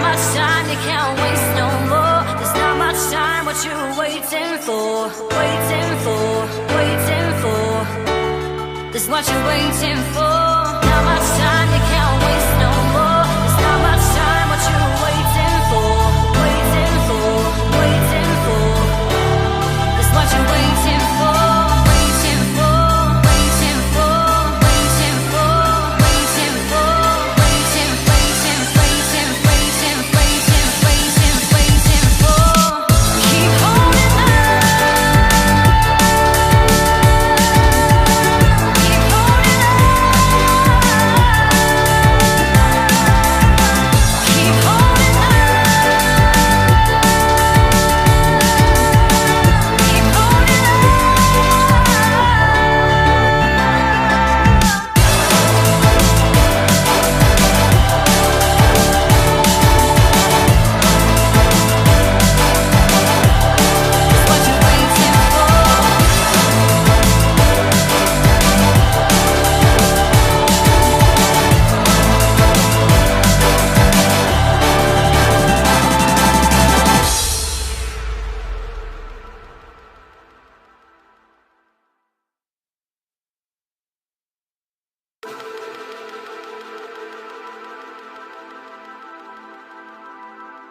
much time, you can't waste no more. There's not much time, what you waiting for? Waiting for, waiting for. There's what you're waiting for. Not much time, you can't waste no more. There's not much time, what you waiting for? Waiting for, waiting for. There's what you're waiting for. Waiting for, waiting for, waiting for, waiting for, waiting, waiting, waiting, waiting, waiting, waiting, waiting for. Keep holding on. Keep holding on. Keep holding on. Keep holding on. It's what you're waiting for.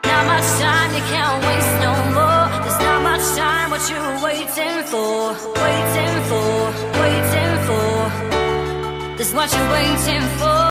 Not much time, you can't waste no more. There's not much time, what you waiting for? Waiting for, waiting for. There's what you're waiting for.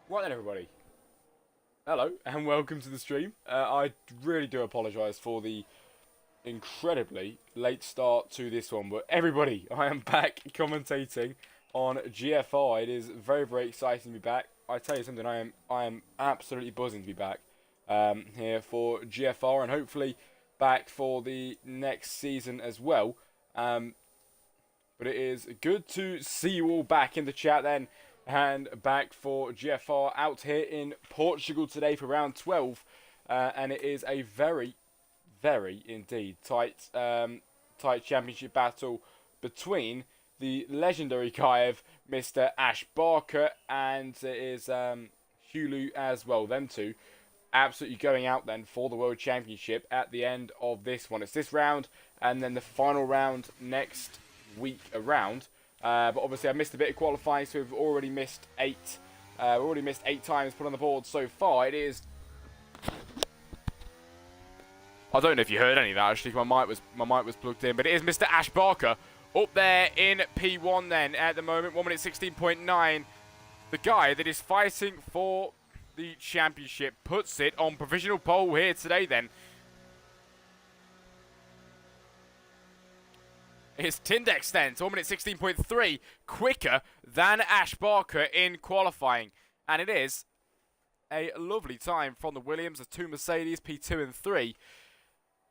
Right then, everybody. Hello and welcome to the stream. I really do apologise for the incredibly late start to this one, but everybody, I am back commentating on GFR. It is very, very exciting to be back. I tell you something, I am absolutely buzzing to be back here for GFR and hopefully back for the next season as well. But it is good to see you all back in the chat then. And back for GFR out here in Portugal today for round 12. And it is a very, very indeed tight championship battle between the legendary guy of Mr. Ash Barker and it is Hulu as well. Them two absolutely going out then for the World Championship at the end of this one. It's this round and then the final round next week around. But obviously I missed a bit of qualifying, so we've already missed 8. We've already missed 8 times put on the board so far. It is. I don't know if you heard any of that actually. My mic was plugged in, but it is Mr. Ash Barker up there in P1 then at the moment. 1 minute 16.9. The guy that is fighting for the championship puts it on provisional pole here today then. It's Tindex then, 1 minute 16.3, quicker than Ash Barker in qualifying. And it is a lovely time from the Williams, the 2 Mercedes, P2 and 3.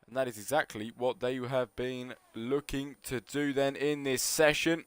And that is exactly what they have been looking to do then in this session.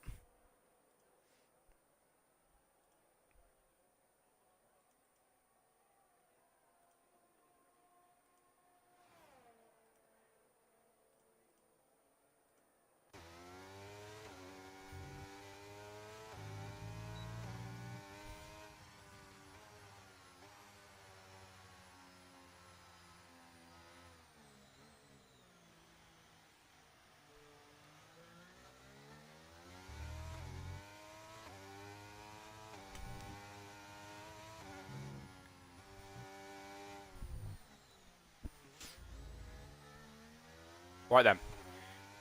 Right then.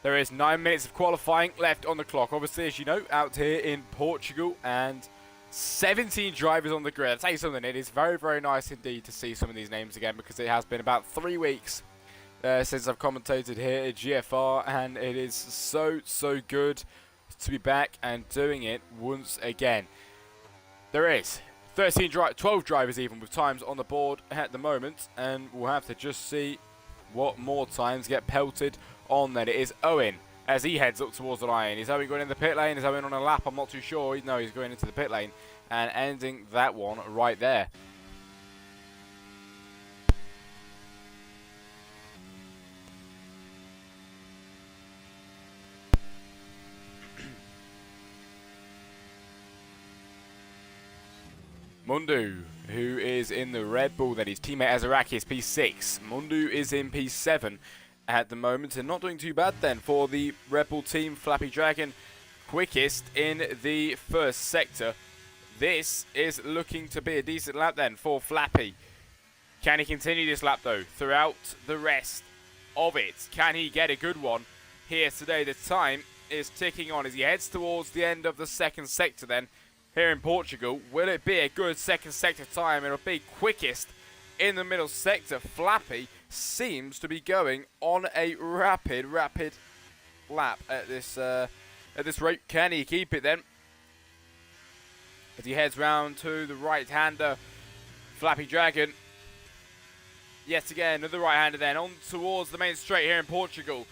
There is 9 minutes of qualifying left on the clock. Obviously, as you know, out here in Portugal, and 17 drivers on the grid. I'll tell you something, it is very, very nice indeed to see some of these names again, because it has been about 3 weeks since I've commentated here at GFR, and it is so, so good to be back and doing it once again. There is 12 drivers even with times on the board at the moment, and we'll have to just see what more times get pelted on then. It is Owen as he heads up towards the line. Is Owen going in the pit lane? Is Owen on a lap? I'm not too sure. No, he's going into the pit lane and ending that one right there. Mundu, who is in the Red Bull, then his teammate Azaraki is P6. Mundu is in P7 at the moment, and not doing too bad then for the Red Bull team. Flappy Dragon quickest in the first sector. This is looking to be a decent lap then for Flappy. Can he continue this lap though throughout the rest of it? Can he get a good one here today? The time is ticking on as he heads towards the end of the second sector then. Here in Portugal, will it be a good second sector time? It'll be quickest in the middle sector. Flappy seems to be going on a rapid lap at this rate. Can he keep it then? As he heads round to the right-hander, Flappy Dragon. Yet again, another right-hander then, on towards the main straight here in Portugal.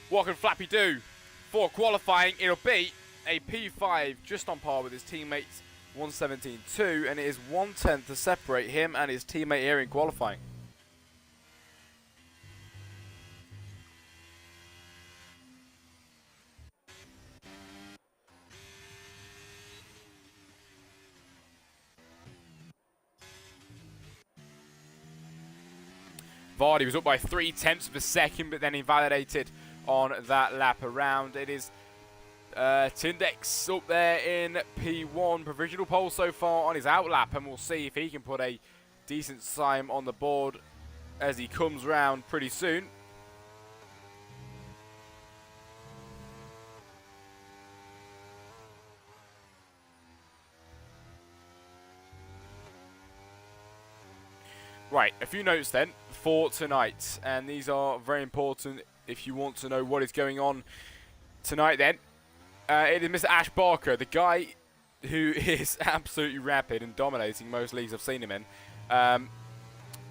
What can Flappy do for qualifying? It'll be a P5, just on par with his teammates, 117.2, and it is 1/10 to separate him and his teammate here in qualifying. Vardy was up by 0.3 of a second, but then invalidated on that lap around. It is Tindex up there in P1, provisional pole so far on his outlap, and we'll see if he can put a decent time on the board as he comes round pretty soon. Right, a few notes then for tonight, and these are very important if you want to know what is going on tonight then. It is Mr. Ash Barker, the guy who is absolutely rapid and dominating most leagues I've seen him in.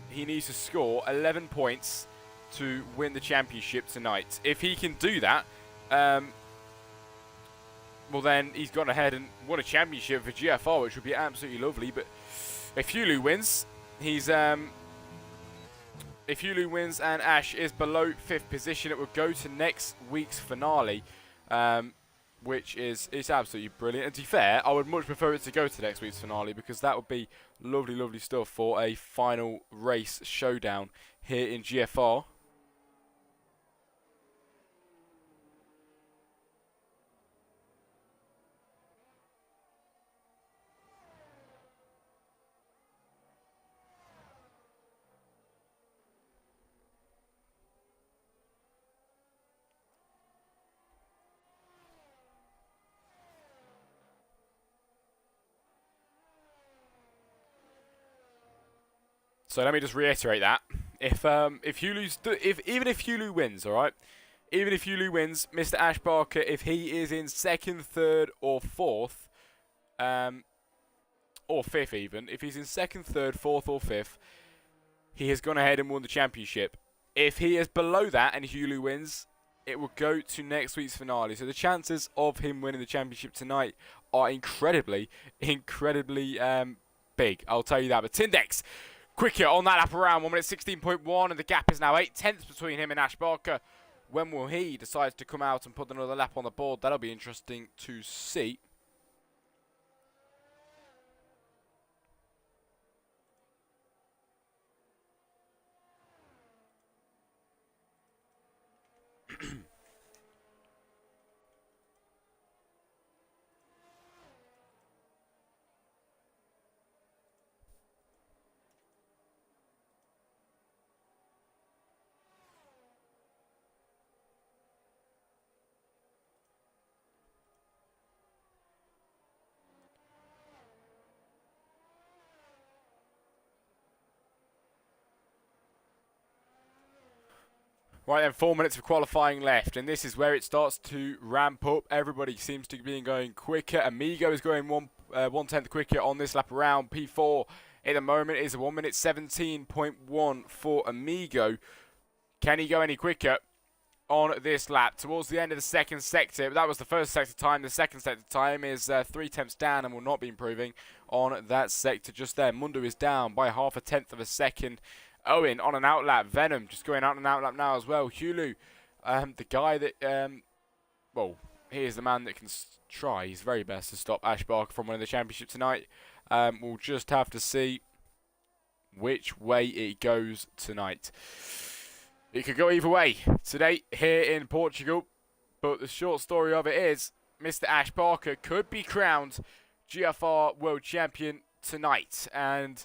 He needs to score 11 points to win the championship tonight. If he can do that, well then he's gone ahead and won a championship for GFR, which would be absolutely lovely. But if Hulu wins, he's if Hulu wins and Ash is below 5th position, it will go to next week's finale. Which is absolutely brilliant. And to be fair, I would much prefer it to go to next week's finale, because that would be lovely, lovely stuff for a final race showdown here in GFR. So let me just reiterate that. If even if Hulu wins, all right, even if Hulu wins, Mr. Ash Barker, if he is in 2nd, 3rd, or 4th, or 5th even, if he's in 2nd, 3rd, 4th, or 5th, he has gone ahead and won the championship. If he is below that and Hulu wins, it will go to next week's finale. So the chances of him winning the championship tonight are incredibly big. I'll tell you that. But Tindex quicker on that lap around, 1 minute 16.1, and the gap is now 0.8 between him and Ash Barker. When will he decide to come out and put another lap on the board? That'll be interesting to see. Right then, 4 minutes of qualifying left, and this is where it starts to ramp up. Everybody seems to be going quicker. Amigo is going 1/10 quicker on this lap around. P4 at the moment is a 1 minute 17.1 for Amigo. Can he go any quicker on this lap? Towards the end of the second sector, that was the first sector time. The second sector time is 3/10 down and will not be improving on that sector just there. Mundo is down by 0.5 of a second. Owen on an outlap. Venom just going out on an outlap now as well. Hulu, the guy that, well, he is the man that can try his very best to stop Ash Barker from winning the championship tonight. We'll just have to see which way it goes tonight. It could go either way today here in Portugal, but the short story of it is Mr. Ash Barker could be crowned GFR World Champion tonight. And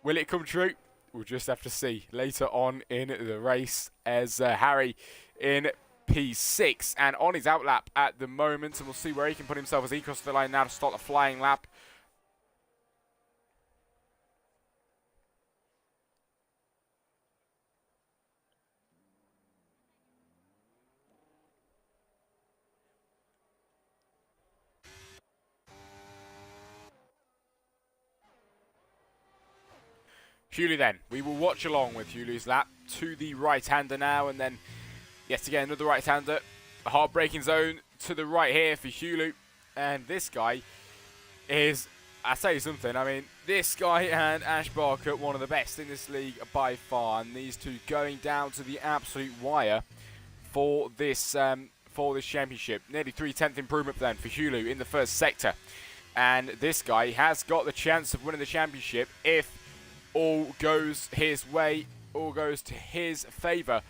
will it come true? We'll just have to see later on in the race as Harry in P6 and on his outlap at the moment. And we'll see where he can put himself as he crosses the line now to start the flying lap. Hulu then. We will watch along with Hulu's lap to the right-hander now, and then, yet again, another right-hander. A heartbreaking zone to the right here for Hulu. And this guy is, I say something, I mean, this guy and Ash Barker, one of the best in this league by far. And these two going down to the absolute wire for this championship. Nearly 3/10 improvement then for Hulu in the first sector. And this guy has got the chance of winning the championship if all goes his way, all goes to his favour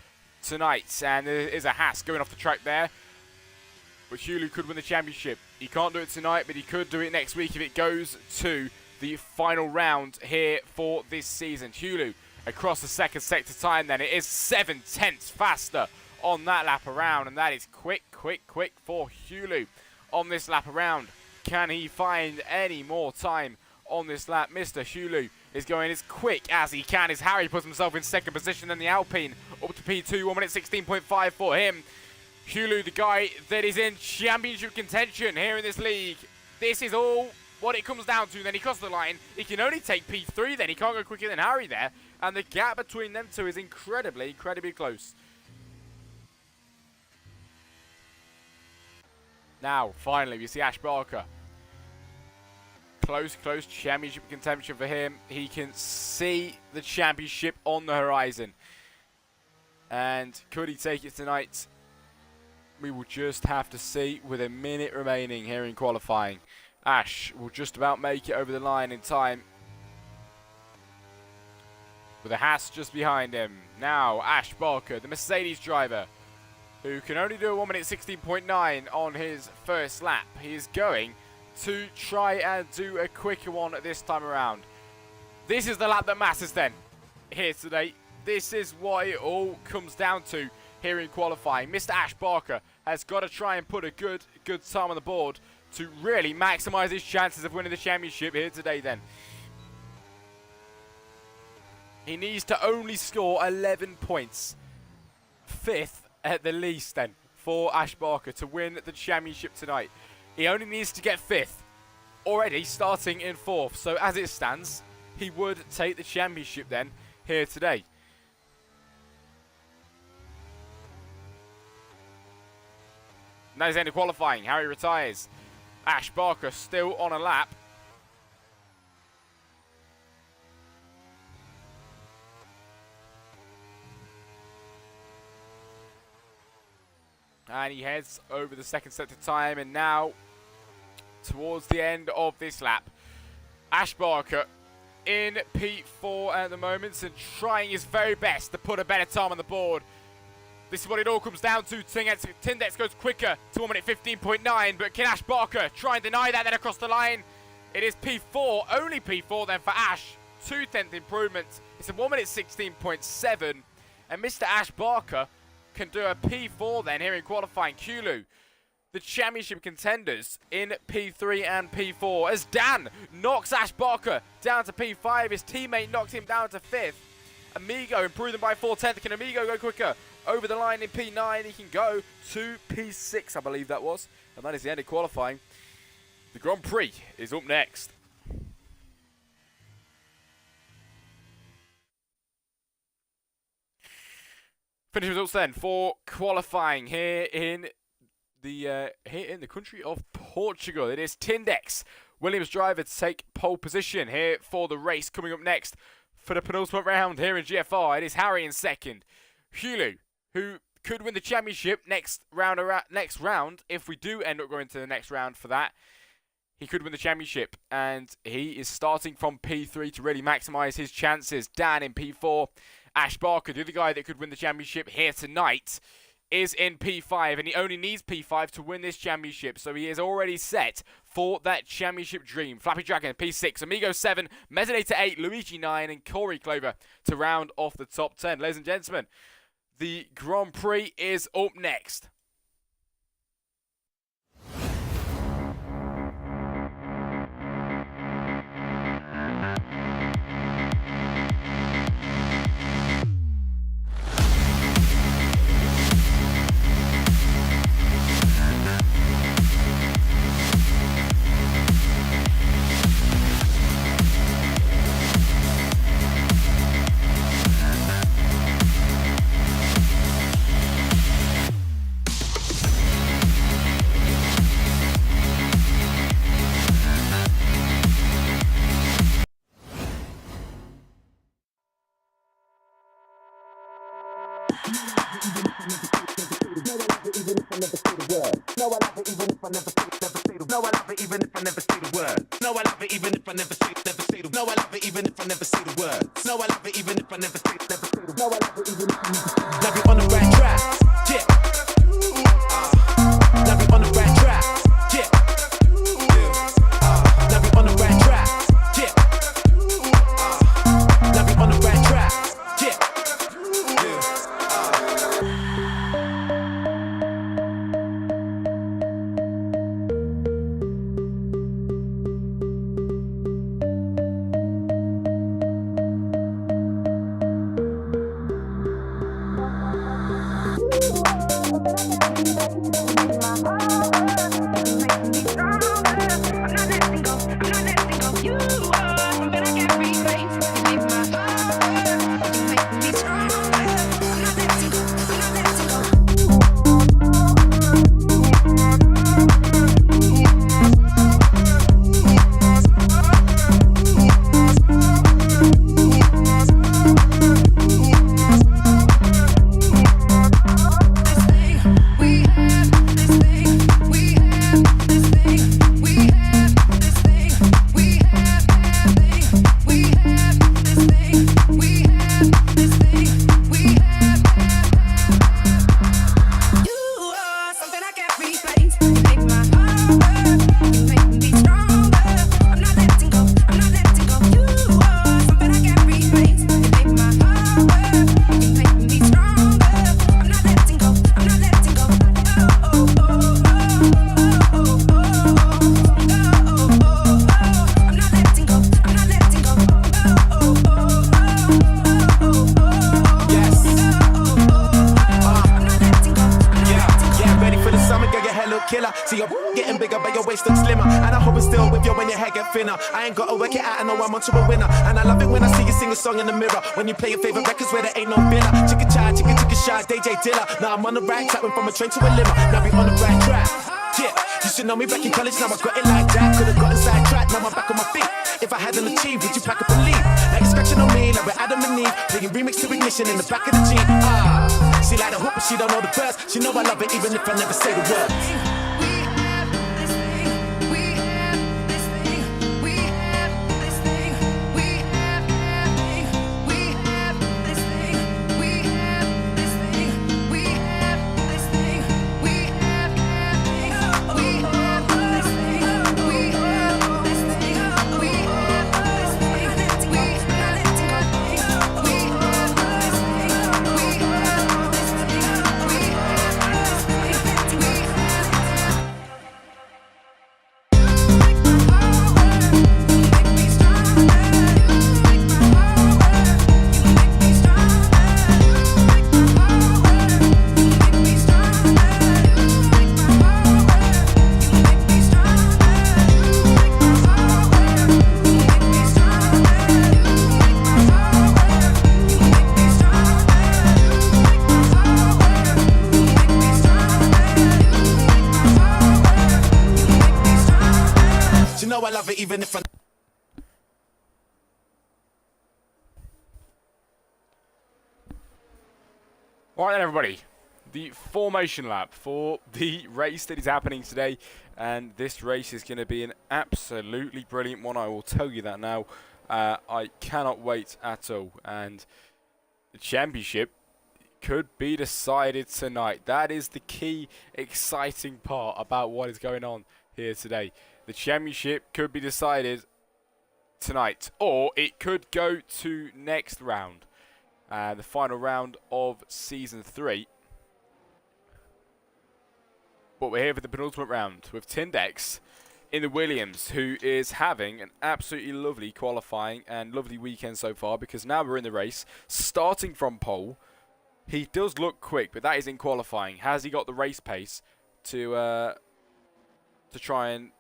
tonight. And there is a Haas going off the track there. But Hulu could win the championship. He can't do it tonight, but he could do it next week if it goes to the final round here for this season. Hulu across the second sector time then. It is 7/10 faster on that lap around. And that is quick for Hulu on this lap around. Can he find any more time on this lap? Mr. Hulu is going as quick as he can as Harry puts himself in second position. Then the Alpine up to P2, 1 minute 16.5 for him. Hulu, the guy that is in championship contention here in this league. This is all what it comes down to. Then he crosses the line. He can only take P3 then. He can't go quicker than Harry there. And the gap between them two is incredibly close. Now, finally, we see Ash Barker. Close championship contention for him. He can see the championship on the horizon. And could he take it tonight? We will just have to see with a minute remaining here in qualifying. Ash will just about make it over the line in time, with a Haas just behind him. Now, Ash Barker, the Mercedes driver, who can only do a 1 minute 16.9 on his first lap. He is going to try and do a quicker one this time around. This is the lap that matters then here today. This is what it all comes down to here in qualifying. Mr. Ash Barker has got to try and put a good time on the board to really maximise his chances of winning the championship here today then. He needs to only score 11 points. 5th at the least then for Ash Barker to win the championship tonight. He only needs to get 5th, already starting in 4th. So as it stands, he would take the championship then here today. That is the end of qualifying. Harry retires. Ash Barker still on a lap. And he heads over the second sector time. And now, towards the end of this lap, Ash Barker in P4 at the moment and trying his very best to put a better time on the board. This is what it all comes down to. Tindex goes quicker to 1 minute 15.9, but can Ash Barker try and deny that then across the line? It is P4, only P4 then for Ash. 2/10 improvements. It's a 1 minute 16.7, and Mr. Ash Barker can do a P4 then here in qualifying. Kulu, the championship contenders in P3 and P4, as Dan knocks Ash Barker down to P5. His teammate knocks him down to 5th. Amigo improving by 4/10. Can Amigo go quicker over the line in P9. He can go to P6, I believe that was. And that is the end of qualifying. The Grand Prix is up next. Finish results then for qualifying here in the country of Portugal. It is Tindex, Williams driver, to take pole position here for the race. Coming up next for the penultimate round here in GFR, it is Harry in second. Hulu, who could win the championship next round if we do end up going to the next round for that. He could win the championship, and he is starting from P3 to really maximise his chances. Dan in P4. Ash Barker, the other guy that could win the championship here tonight, is in P5, and he only needs P5 to win this championship, so he is already set for that championship dream. Flappy Dragon, P6, Amigo 7, Mezzinator 8, Luigi 9, and Corey Clover to round off the top 10. Ladies and gentlemen, the Grand Prix is up next. I ain't gotta work it out, I know I'm onto a winner. And I love it when I see you sing a song in the mirror. When you play your favorite records where there ain't no filler. Chicka chai, chicka shy, DJ Dilla. Now I'm on the right track, went from a train to a limo. Now we on the right track. Yeah, you should know me back in college, now I got it like that. Could've gotten sidetracked, now I'm back on my feet. If I hadn't achieved, would you pack up and leave? Like you're scratching on me, like we're Adam and Eve. Playing remix to Ignition in the back of the Jeep. She like the hook, but she don't know the verse. She know I love it even if I never say the word. know I love it even if I... Right then, everybody, the formation lap for the race that is happening today, and this race is going to be an absolutely brilliant one, I will tell you that now. I cannot wait at all, and the championship could be decided tonight. That is the key exciting part about what is going on here today. The championship could be decided tonight, or it could go to next round. The final round of Season 3. But we're here for the penultimate round with Tindex in the Williams, who is having an absolutely lovely qualifying and lovely weekend so far, because now we're in the race, starting from pole. He does look quick, but that is in qualifying. Has he got the race pace to try and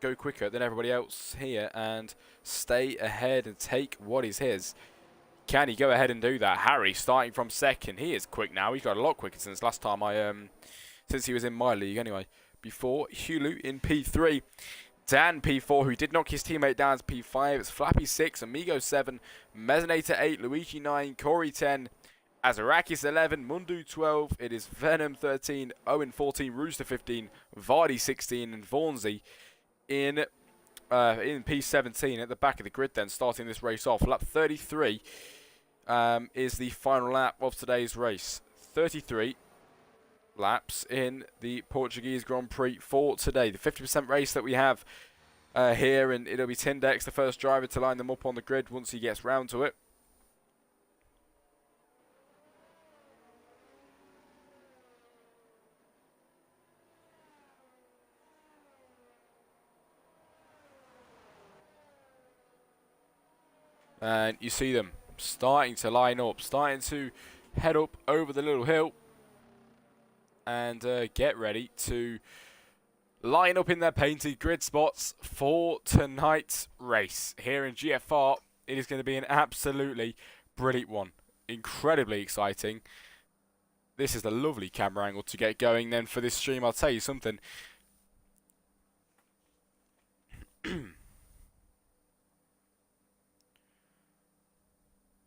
go quicker than everybody else here and stay ahead and take what is his? Can he go ahead and do that? Harry starting from second. He is quick now. He's got a lot quicker since last time since he was in my league anyway. Before, Hulu in P3. Dan P4, who did knock his teammate down to P5. It's Flappy 6, Amigo 7, Mesonator 8, Luigi 9, Corey 10, Azarakis 11, Mundu 12. It is Venom 13, Owen 14, Rooster 15, Vardy 16, and Vaughansy in P17 at the back of the grid then, starting this race off. Lap 33 is the final lap of today's race. 33 laps in the Portuguese Grand Prix for today. The 50% race that we have here, and it'll be Tindex, the first driver to line them up on the grid once he gets round to it. And you see them starting to line up, starting to head up over the little hill and get ready to line up in their painted grid spots for tonight's race. Here in GFR, it is going to be an absolutely brilliant one. Incredibly exciting. This is the lovely camera angle to get going then for this stream. I'll tell you something.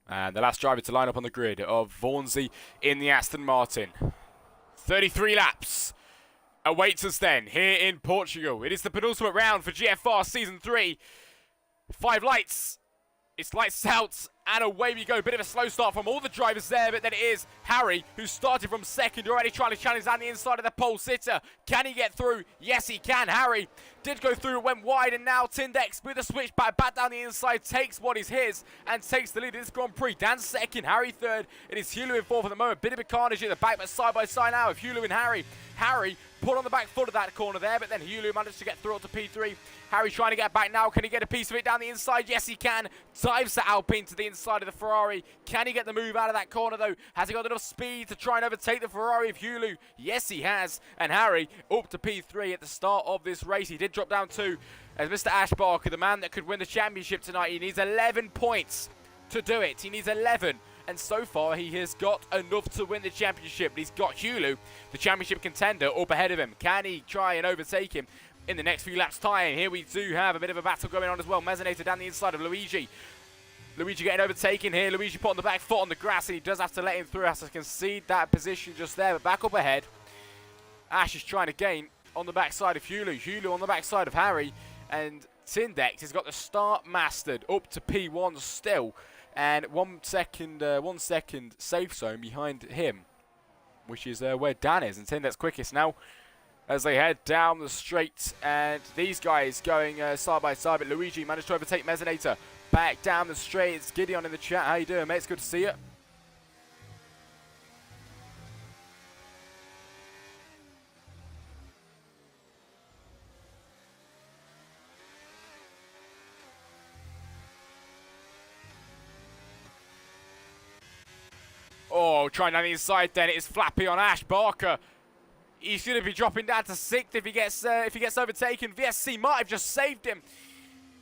And the last driver to line up on the grid of Vaughansy in the Aston Martin. 33 laps awaits us then here in Portugal. It is the penultimate round for GFR Season 3. 5 lights. It's lights out, and away we go. Bit of a slow start from all the drivers there, but then it is Harry, who started from second, already trying to challenge down the inside of the pole sitter. Can he get through? Yes, he can. Harry did go through, went wide, and now Tindex with a switch back down the inside, takes what is his, and takes the lead in this Grand Prix. Dan second, Harry third. It is Hulu in fourth at the moment. Bit of a carnage at the back, but side by side now with Hulu and Harry. Harry put on the back foot of that corner there, but then Hulu managed to get through up to P3. Harry trying to get back now. Can he get a piece of it down the inside? Yes, he can. Dives the Alpine to the inside of the Ferrari. Can he get the move out of that corner, though? Has he got enough speed to try and overtake the Ferrari of Hulu? Yes, he has. And Harry up to P3 at the start of this race. He did drop down too, as Mr. Ash Barker, the man that could win the championship tonight. He needs 11 points to do it. He needs 11. And so far, he has got enough to win the championship. He's got Hulu, the championship contender, up ahead of him. Can he try and overtake him in the next few laps' time? Here we do have a bit of a battle going on as well. Mesonator down the inside of Luigi. Luigi getting overtaken here. Luigi putting the back foot on the grass, and he does have to let him through. Has to concede that position just there, but back up ahead. Ash is trying to gain on the backside of Hulu. Hulu on the backside of Harry. And Tindex has got the start mastered up to P1 still. And 1 second safe zone behind him, which is where Dan is. And Tindex quickest now as they head down the straight. And these guys going side by side, but Luigi managed to overtake Mesonator. Back down the straight. It's Gideon in the chat. How you doing, mate? It's good to see you. Oh, trying down the inside then. It is Flappy on Ash Barker. He's going to be dropping down to 6th if he gets overtaken. VSC might have just saved him.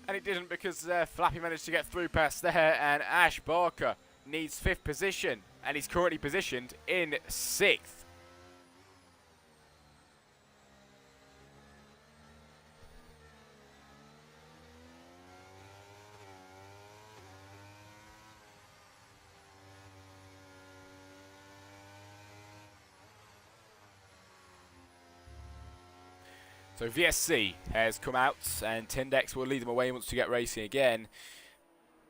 And it didn't, because Flappy managed to get through past there. And Ash Barker needs 5th position. And he's currently positioned in 6th. So VSC has come out, and Tindex will lead them away once to get racing again.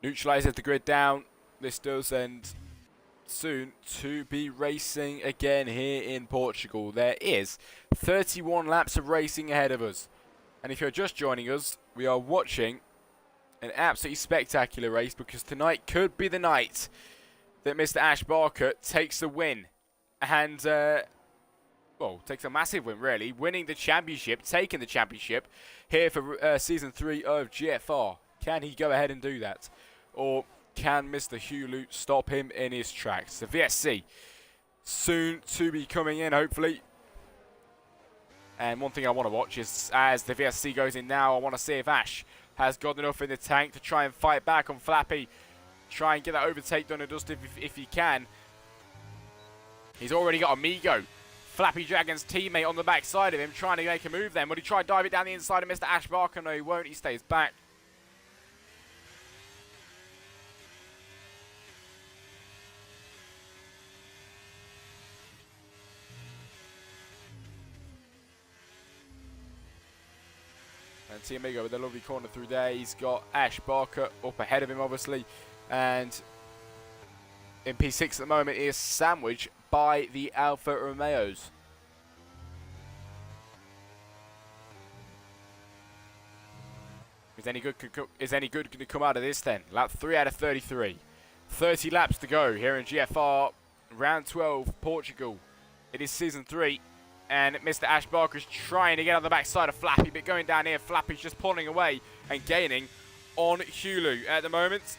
Neutralises the grid down. This does end soon to be racing again here in Portugal. There is 31 laps of racing ahead of us. And if you're just joining us, we are watching an absolutely spectacular race, because tonight could be the night that Mr. Ash Barker takes the win. And, well, takes a massive win, really. Winning the championship, taking the championship here for Season 3 of GFR. Can he go ahead and do that? Or can Mr. Hulu stop him in his tracks? The VSC soon to be coming in, hopefully. And one thing I want to watch is, as the VSC goes in now, I want to see if Ash has got enough in the tank to try and fight back on Flappy. Try and get that overtake done and dusted if he can. He's already got Amigo, Flappy Dragon's teammate, on the back side of him, trying to make a move then. Would he try to dive it down the inside of Mr. Ash Barker? No, he won't. He stays back. And T Amigo with a lovely corner through there. He's got Ash Barker up ahead of him, obviously. And in P6 at the moment, he is sandwiched by the Alfa Romeos. Is any good going to come out of this then? Lap 3 out of 33. 30 laps to go here in GFR. Round 12, Portugal. It is Season 3. And Mr. Ash Barker is trying to get on the backside of Flappy, but going down here, Flappy's just pulling away and gaining on Hulu at the moment.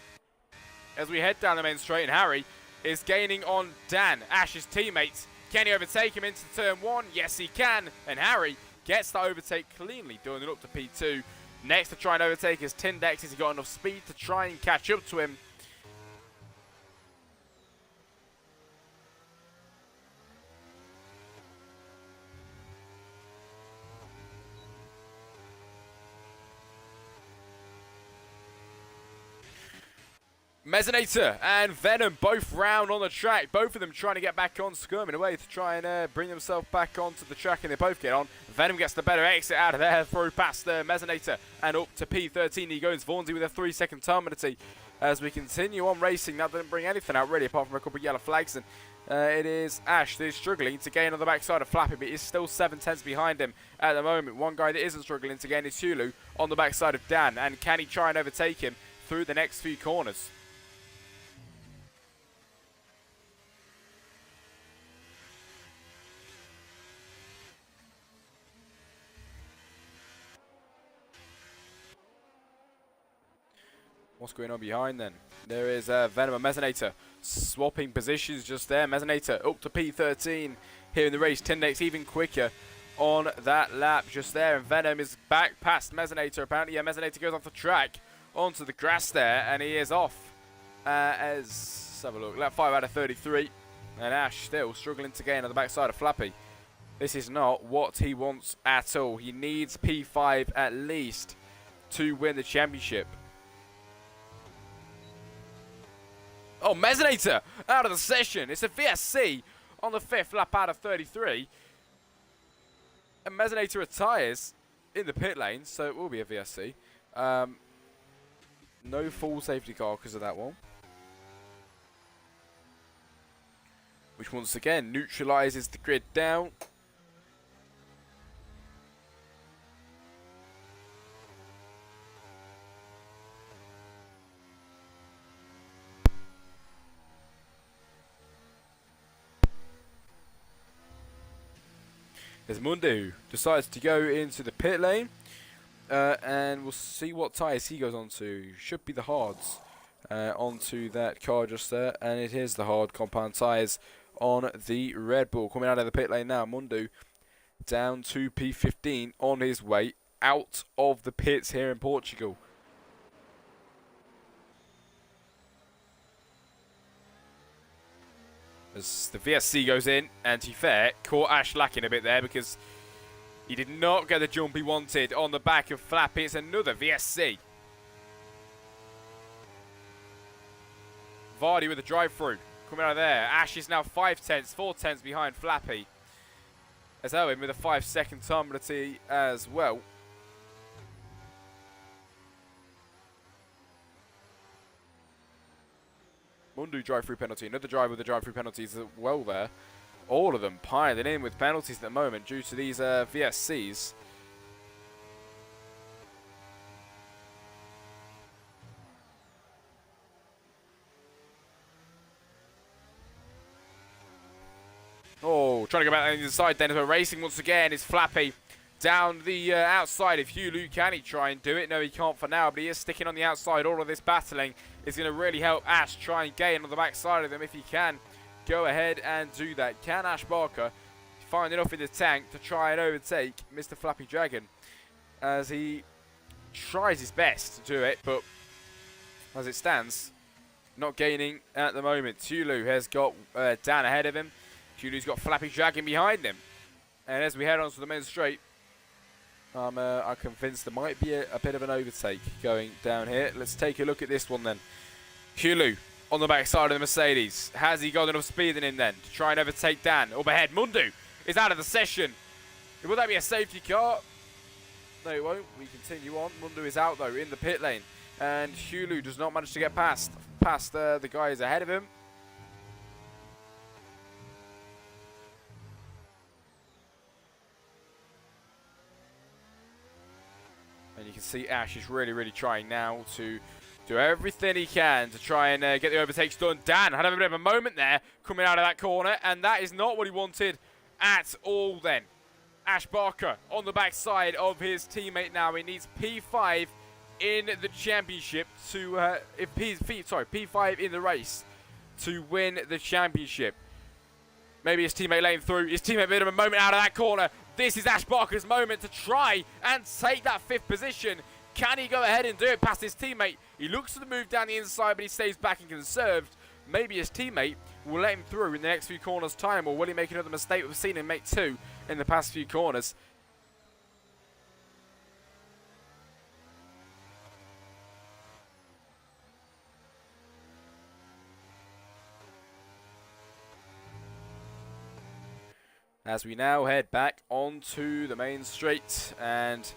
As we head down the main straight, and Harry is gaining on Dan, Ash's teammate. Can he overtake him into turn 1? Yes, he can. And Harry gets that overtake cleanly, doing it up to P2. Next to try and overtake is Tindex. Has he got enough speed to try and catch up to him? Mezzanator and Venom both round on the track. Both of them trying to get back on, skirming away to try and bring themselves back onto the track, and they both get on. Venom gets the better exit out of there, through past Mezzanator and up to P13. He goes Vaughansy with a 3-second time penalty as we continue on racing. That didn't bring anything out really, apart from a couple of yellow flags. And it is Ash that is struggling to gain on the backside of Flappy, but he's still 7/10 behind him at the moment. One guy that isn't struggling to gain is Hulu on the backside of Dan. And can he try and overtake him through the next few corners? What's going on behind then? There is Venom and Mezzanator swapping positions just there. Mezzanator up to P13 here in the race. Tindex even quicker on that lap just there. And Venom is back past Mezzanator apparently. Yeah, Mezzanator goes off the track onto the grass there, and he is off. Let's have a look. Lap 5 out of 33. And Ash still struggling to gain on the backside of Flappy. This is not what he wants at all. He needs P5 at least to win the championship. Oh, Mezzanator out of the session. It's a VSC on the 5th lap out of 33. And Mezzanator retires in the pit lane, so it will be a VSC. No full safety car because of that one. Which once again neutralises the grid down. There's Mundo, who decides to go into the pit lane, and we'll see what tyres he goes on to. Should be the hards onto that car just there, and it is the hard compound tyres on the Red Bull. Coming out of the pit lane now, Mundo down to P15 on his way out of the pits here in Portugal. As the VSC goes in, and to be fair, caught Ash lacking a bit there because he did not get the jump he wanted on the back of Flappy. It's another VSC. Vardy with a drive-through coming out of there. Ash is now 5/10, 4/10 behind Flappy. as Owen with a 5-second time penalty as well. Mundu drive-through penalty. Another driver with the drive-through penalties as well there. All of them piling in with penalties at the moment due to these VSCs. Oh, trying to go back on the inside then. But racing once again is Flappy down the outside of Hulu. Can he try and do it? No, he can't for now, but he is sticking on the outside. All of this battling is going to really help Ash try and gain on the backside of them if he can. Go ahead and do that. Can Ash Barker find enough in the tank to try and overtake Mr. Flappy Dragon as he tries his best to do it, but as it stands, not gaining at the moment. Hulu has got Dan ahead of him. Hulu's got Flappy Dragon behind him. And as we head on to the men's straight, I'm convinced there might be a bit of an overtake going down here. Let's take a look at this one then. Hulu on the backside of the Mercedes. Has he got enough speed in him then to try and overtake Dan? Up ahead, Mundu is out of the session. Will that be a safety car? No, it won't. We continue on. Mundu is out though in the pit lane. And Hulu does not manage to get past the guys ahead of him. And you can see Ash is really trying now to do everything he can to try and get the overtakes done. Dan had a bit of a moment there coming out of that corner, and that is not what he wanted at all then. Ash Barker on the backside of his teammate now. He needs P5 in the championship to, P5 in the race to win the championship. Maybe his teammate letting through. His teammate made him a moment out of that corner. This is Ash Barker's moment to try and take that 5th position. Can he go ahead and do it past his teammate? He looks to the move down the inside, but he stays back and conserved. Maybe his teammate will let him through in the next few corners' time, or will he make another mistake? We've seen him make 2 in the past few corners. As we now head back onto the main straight, and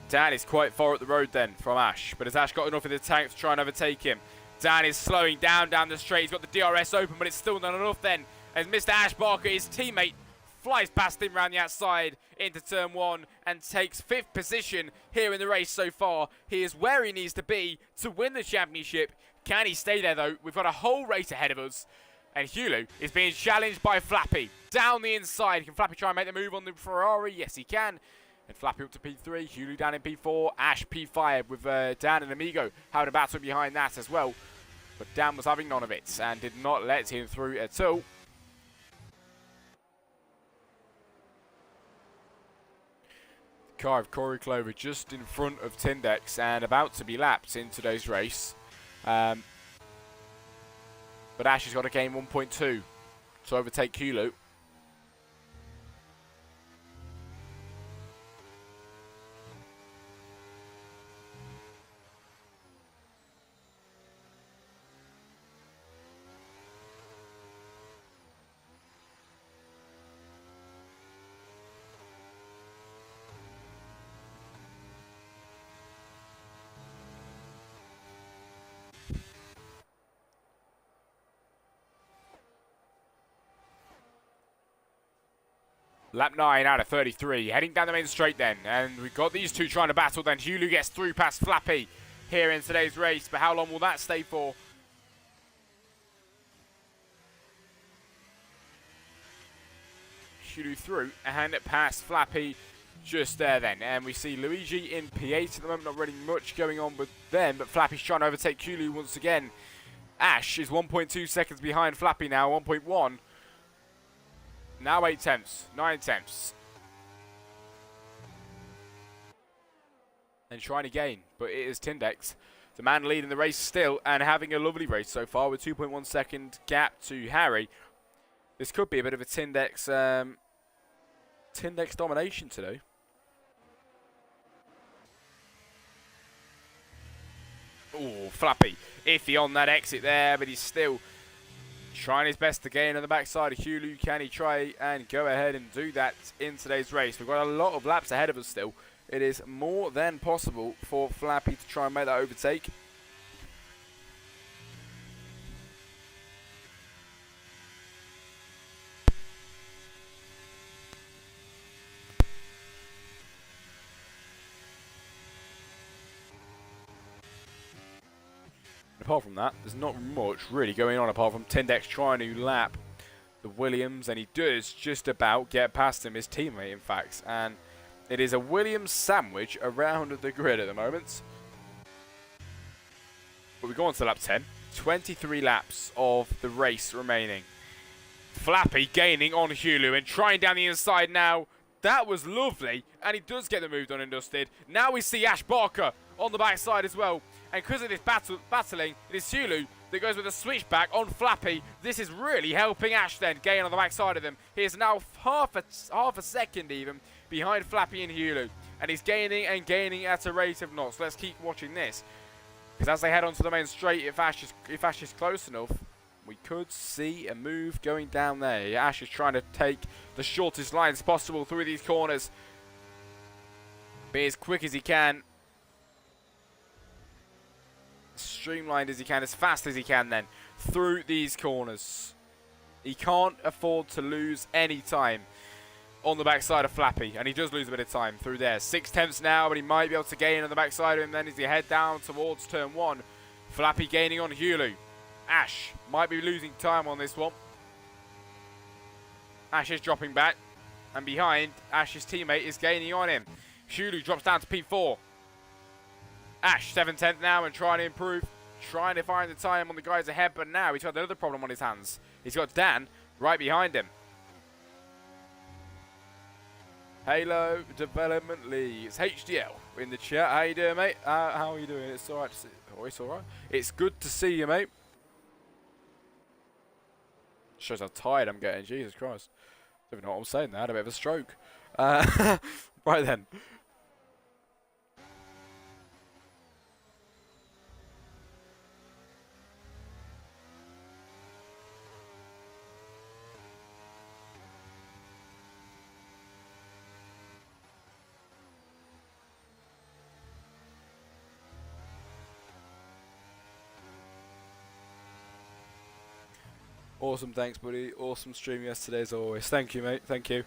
Dan is quite far up the road then from Ash, but has Ash got enough in the tank to try and overtake him? Dan is slowing down the straight. He's got the DRS open, but it's still not enough then, as Mr. Ash Barker, his teammate, flies past him around the outside into turn 1 and takes 5th position here in the race so far. He is where he needs to be to win the championship. Can he stay there though? We've got a whole race ahead of us. And Hulu is being challenged by Flappy. Down the inside. Can Flappy try and make the move on the Ferrari? Yes, he can. And Flappy up to P3. Hulu down in P4. Ash P5 with Dan and Amigo having a battle behind that as well. But Dan was having none of it and did not let him through at all. The car of Corey Clover just in front of Tindex and about to be lapped in today's race. But Ash has got to gain 1.2 to overtake Hulu. Lap 9 out of 33, heading down the main straight then. And we've got these two trying to battle then. Hulu gets through past Flappy here in today's race, but how long will that stay for? Hulu through and past Flappy just there then. And we see Luigi in P8 at the moment, not really much going on with them, but Flappy's trying to overtake Hulu once again. Ash is 1.2 seconds behind Flappy now, 1.1. Now 8 tenths, 9 tenths. And trying to gain, but it is Tindex, the man leading the race still and having a lovely race so far with 2.1 second gap to Harry. This could be a bit of a Tindex domination today. Oh, Flappy iffy on that exit there, but he's still trying his best to gain on the backside of Hulu. Can he try and go ahead and do that in today's race? We've got a lot of laps ahead of us still. It is more than possible for Flappy to try and make that overtake. Apart from that, there's not much really going on apart from Tindex trying to lap the Williams, and he does just about get past him, his teammate in fact, and it is a Williams sandwich around the grid at the moment. But we go on to lap 10, 23 laps of the race remaining. Flappy gaining on Hulu and trying down the inside now. That was lovely, and he does get the move done and dusted. Now we see Ash Barker on the backside as well. And because of this battling, it is Hulu that goes with a switchback on Flappy. This is really helping Ash then gain on the backside of them. He is now half a second even behind Flappy and Hulu. And he's gaining and gaining at a rate of knots. Let's keep watching this. Because as they head onto the main straight, if Ash is close enough, we could see a move going down there. Ash is trying to take the shortest lines possible through these corners. Be as quick as he can. Streamlined as he can, as fast as he can then, through these corners. He can't afford to lose any time on the backside of Flappy, and he does lose a bit of time through there. 6/10 now, but he might be able to gain on the backside of him then as he head down towards turn 1. Flappy gaining on Hulu. Ash might be losing time on this one. Ash is dropping back, and behind, Ash's teammate is gaining on him. Hulu drops down to P4. Ash 7/10 now and trying to improve, trying to find the time on the guys ahead, but now he's got another problem on his hands. He's got Dan right behind him. Halo Development League. It's HDL in the chat. How you doing, mate? How are you doing? It's alright to see. Oh, it's alright. It's good to see you, mate. Shows how tired I'm getting. Jesus Christ. Don't even know what I'm saying there. I had a bit of a stroke. Right then. Awesome, thanks buddy. Awesome stream yesterday as always. Thank you, mate. Thank you.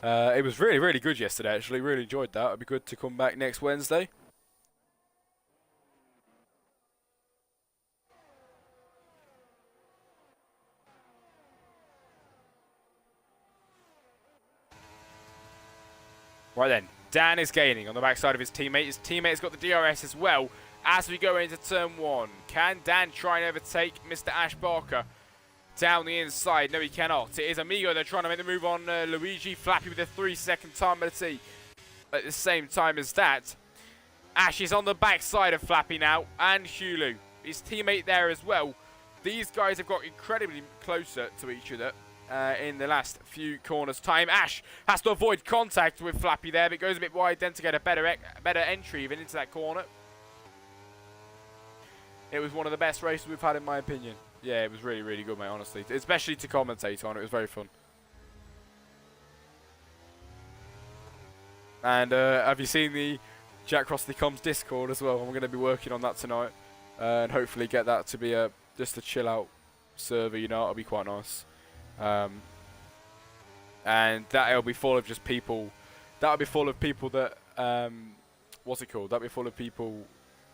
It was really, really good yesterday actually. Really enjoyed that. It'd be good to come back next Wednesday. Right then, Dan is gaining on the backside of his teammate. His teammate's got the DRS as well as we go into turn 1. Can Dan try and overtake Mr. Ash Barker down the inside? No, he cannot. It is Amigo. They're trying to make the move on Luigi. Flappy with a 3-second time penalty. At the same time as that, Ash is on the backside of Flappy now, and Hulu, his teammate there as well. These guys have got incredibly closer to each other in the last few corners time. Ash has to avoid contact with Flappy there, but goes a bit wide then to get a better entry even into that corner. It was one of the best races we've had in my opinion. Yeah, it was really, really good, mate, honestly. Especially to commentate on. It was very fun. And have you seen the Jack Crossley Comms Discord as well? I'm going to be working on that tonight. And hopefully get that to be just a chill out server, you know. It'll be quite nice. And that'll be full of just people. That'll be full of people that... what's it called? That'll be full of people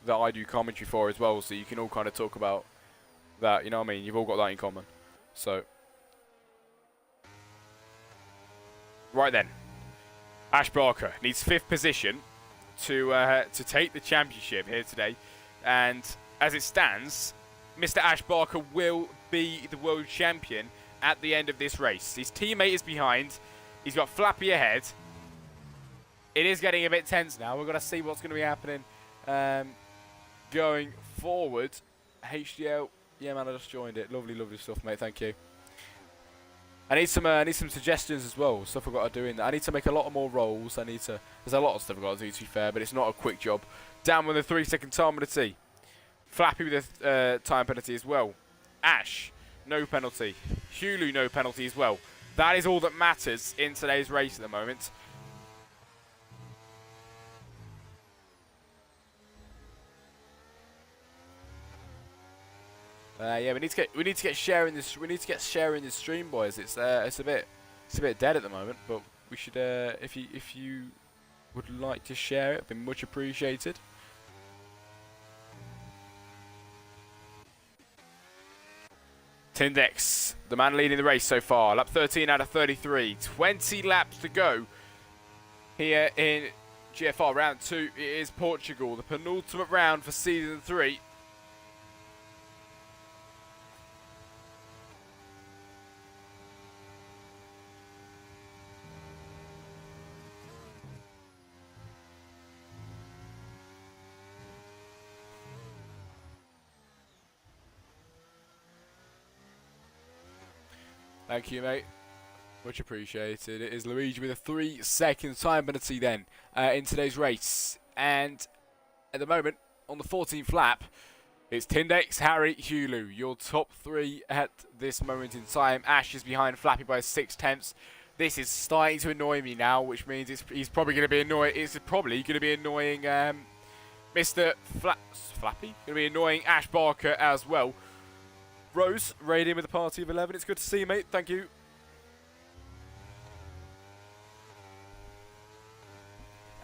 that I do commentary for as well. So you can all kind of talk about that, you know what I mean? You've all got that in common. So, right then, Ash Barker needs 5th position to take the championship here today, and as it stands, Mr. Ash Barker will be the world champion at the end of this race. His teammate is behind. He's got Flappy ahead. It is getting a bit tense now. We're going to see what's going to be happening going forward. HDL. Yeah, man, I just joined it. Lovely, lovely stuff, mate. Thank you. I need some suggestions as well. Stuff I've got to do in there. I need to make a lot more rolls. There's a lot of stuff I've got to do, to be fair, but it's not a quick job. Down with a 3-second time penalty. Flappy with a time penalty as well. Ash no penalty. Hulu, no penalty as well. That is all that matters in today's race at the moment. Yeah, we need to get sharing this. We need to get sharing this stream, boys. It's a bit dead at the moment, but we should. If you would like to share it, it'd be much appreciated. Tindex, the man leading the race so far. Lap 13 out of 33. 20 laps to go here in GFR round 2. It is Portugal, the penultimate round for season 3. Thank you, mate. Much appreciated. It is Luigi with a 3-second time penalty then in today's race. And at the moment, on the 14th lap, it's Tindex, Harry, Hulu. Your top 3 at this moment in time. Ash is behind Flappy by 6/10. This is starting to annoy me now, which means he's probably going to be annoying. It's probably going to be annoying Mr. Flappy. Going to be annoying Ash Barker as well. Rose, raiding with a party of 11. It's good to see you, mate. Thank you.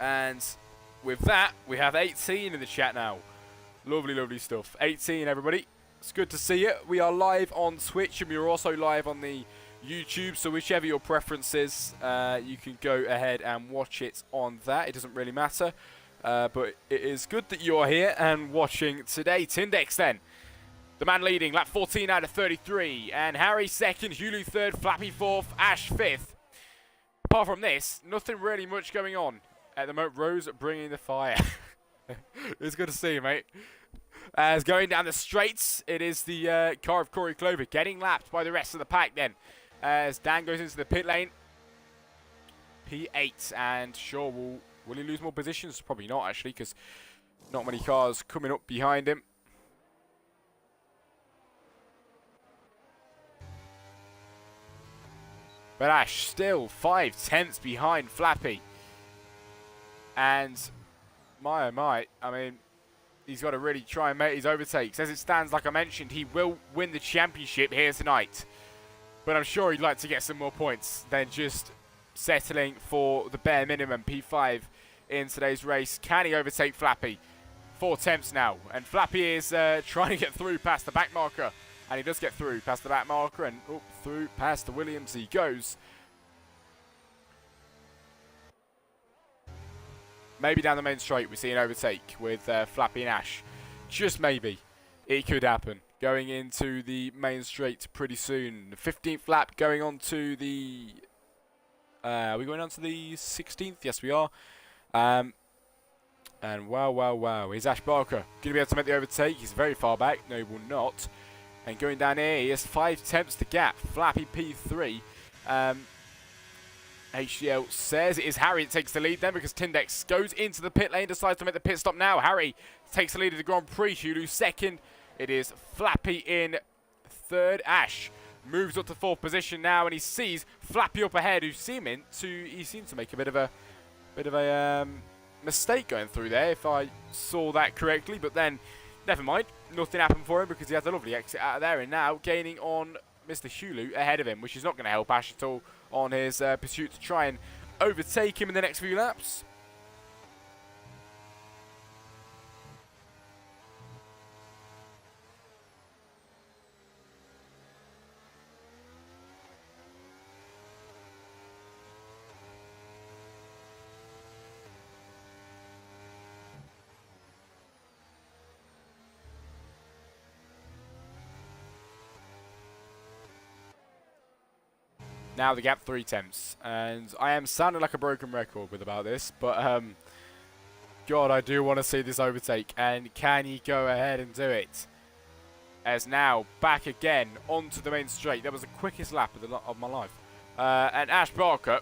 And with that, we have 18 in the chat now. Lovely, lovely stuff. 18, everybody. It's good to see you. We are live on Twitch, and we are also live on the YouTube. So whichever your preference is, you can go ahead and watch it on that. It doesn't really matter. But it is good that you're here and watching today. Tindex, then. The man leading, lap 14 out of 33. And Harry second, Hulu third, Flappy fourth, Ash fifth. Apart from this, nothing really much going on at the moment. Rose bringing the fire. It's good to see you, mate. As going down the straights, it is the car of Corey Clover getting lapped by the rest of the pack then. As Dan goes into the pit lane. P8, and sure, will he lose more positions? Probably not, actually, because not many cars coming up behind him. But Ash still 5/10 behind Flappy. And my oh my, I mean, he's got to really try and make his overtakes. As it stands, like I mentioned, he will win the championship here tonight. But I'm sure he'd like to get some more points than just settling for the bare minimum. P5 in today's race. Can he overtake Flappy? 4 attempts now. And Flappy is trying to get through past the back marker. And he does get through past the back marker and up through past the Williams he goes. Maybe down the main straight we see an overtake with Flappy and Ash. Just maybe. It could happen. Going into the main straight pretty soon. The 15th lap going on to the... are we going on to the 16th? Yes, we are. And wow. Here's Ash Barker. Going to be able to make the overtake. He's very far back. No, he will not. And going down here, he has 5 attempts to gap. Flappy P3. HCL says it is Harry that takes the lead then, because Tindex goes into the pit lane, decides to make the pit stop now. Harry takes the lead of the Grand Prix. Hulu second. It is Flappy in third. Ash moves up to 4th position now, and he sees Flappy up ahead, who seems to make a bit of a mistake going through there, if I saw that correctly. But then, never mind. Nothing happened for him because he has a lovely exit out of there, and now gaining on Mr. Hulu ahead of him, which is not going to help Ash at all on his pursuit to try and overtake him in the next few laps. Now the gap 3 attempts, and I am sounding like a broken record with about this, but God, I do want to see this overtake, and can he go ahead and do it? As now back again onto the main straight. That was the quickest lap of my life. And Ash Barker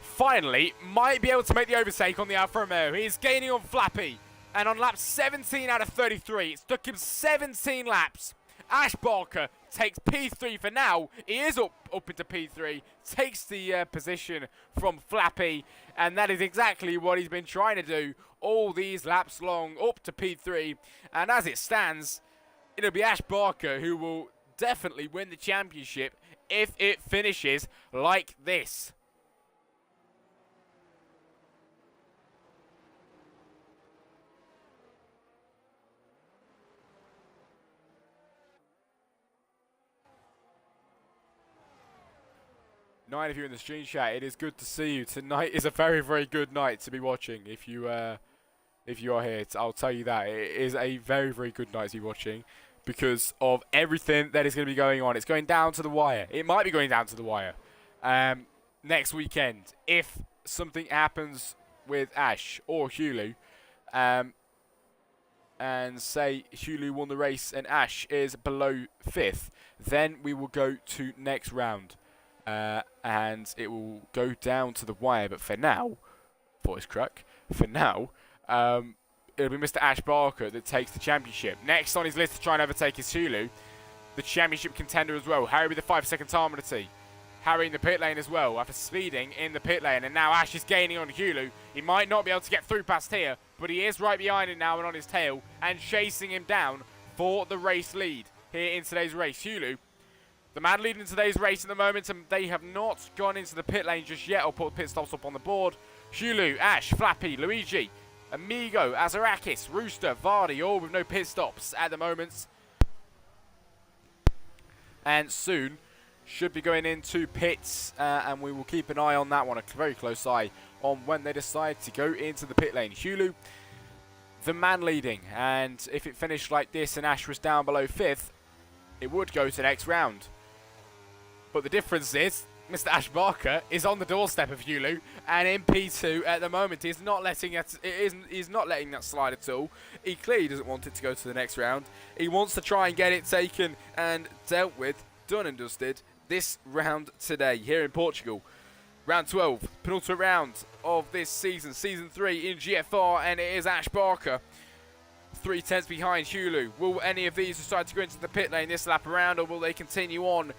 finally might be able to make the overtake on the Alfa Romeo. He is gaining on Flappy, and on lap 17 out of 33, it's took him 17 laps Ash Barker takes P3 for now. He is up into P3, takes the position from Flappy, and that is exactly what he's been trying to do all these laps long, up to P3. And as it stands, it'll be Ash Barker who will definitely win the championship if it finishes like this. Nine of you in the stream chat, it is good to see you. Tonight is a very, very good night to be watching. If you are here, I'll tell you that. It is a very, very good night to be watching because of everything that is going to be going on. It's going down to the wire. It might be going down to the wire next weekend. If something happens with Ash or Hulu, and say Hulu won the race and Ash is below 5th, then we will go to next round. And it will go down to the wire. But for now, voice crack, for now, it'll be Mr. Ash Barker that takes the championship. Next on his list to try and overtake is Hulu, the championship contender as well. Harry with the 5-second time penalty. Harry in the pit lane as well after speeding in the pit lane. And now Ash is gaining on Hulu. He might not be able to get through past here, but he is right behind him now and on his tail and chasing him down for the race lead here in today's race. Hulu, the man leading today's race at the moment, and they have not gone into the pit lane just yet or put pit stops up on the board. Hulu, Ash, Flappy, Luigi, Amigo, Azarakis, Rooster, Vardy, all with no pit stops at the moment. And soon should be going into pits, and we will keep an eye on that one, a very close eye on when they decide to go into the pit lane. Hulu, the man leading, and if it finished like this and Ash was down below 5th, it would go to the next round. But the difference is, Mr. Ash Barker is on the doorstep of Hulu, and in P2 at the moment. He's not letting that slide at all. He clearly doesn't want it to go to the next round. He wants to try and get it taken and dealt with, done and dusted, this round today here in Portugal. Round 12, penultimate round of this season, Season 3 in GFR, and it is Ash Barker 3/10 behind Hulu. Will any of these decide to go into the pit lane this lap around, or will they continue on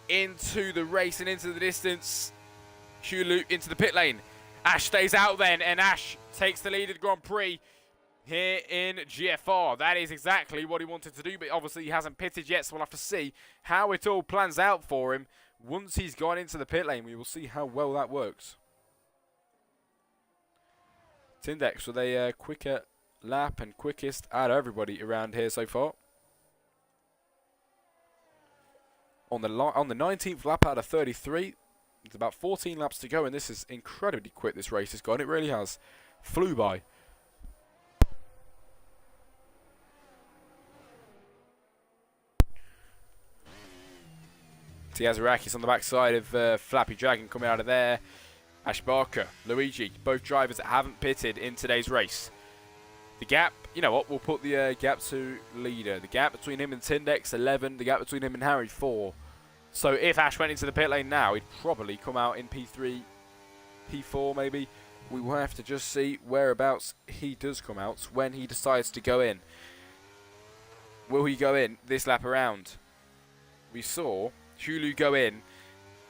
into the race and into the distance? Hulu into the pit lane. Ash stays out then, and Ash takes the lead of the Grand Prix here in GFR. That is exactly what he wanted to do, but obviously he hasn't pitted yet, so we'll have to see how it all plans out for him. Once he's gone into the pit lane, we will see how well that works. Tindex with a quicker lap and quickest out of everybody around here so far. On the 19th lap out of 33, it's about 14 laps to go, and this is incredibly quick. This race has gone. It really has. Flew by. Tiazarakis on the backside of Flappy Dragon coming out of there. Ash Barker, Luigi, both drivers that haven't pitted in today's race. The gap, you know what, we'll put the gap to leader. The gap between him and Tindex, 11. The gap between him and Harry, 4. So if Ash went into the pit lane now, he'd probably come out in P3, P4 maybe. We will have to just see whereabouts he does come out when he decides to go in. Will he go in this lap around? We saw Hulu go in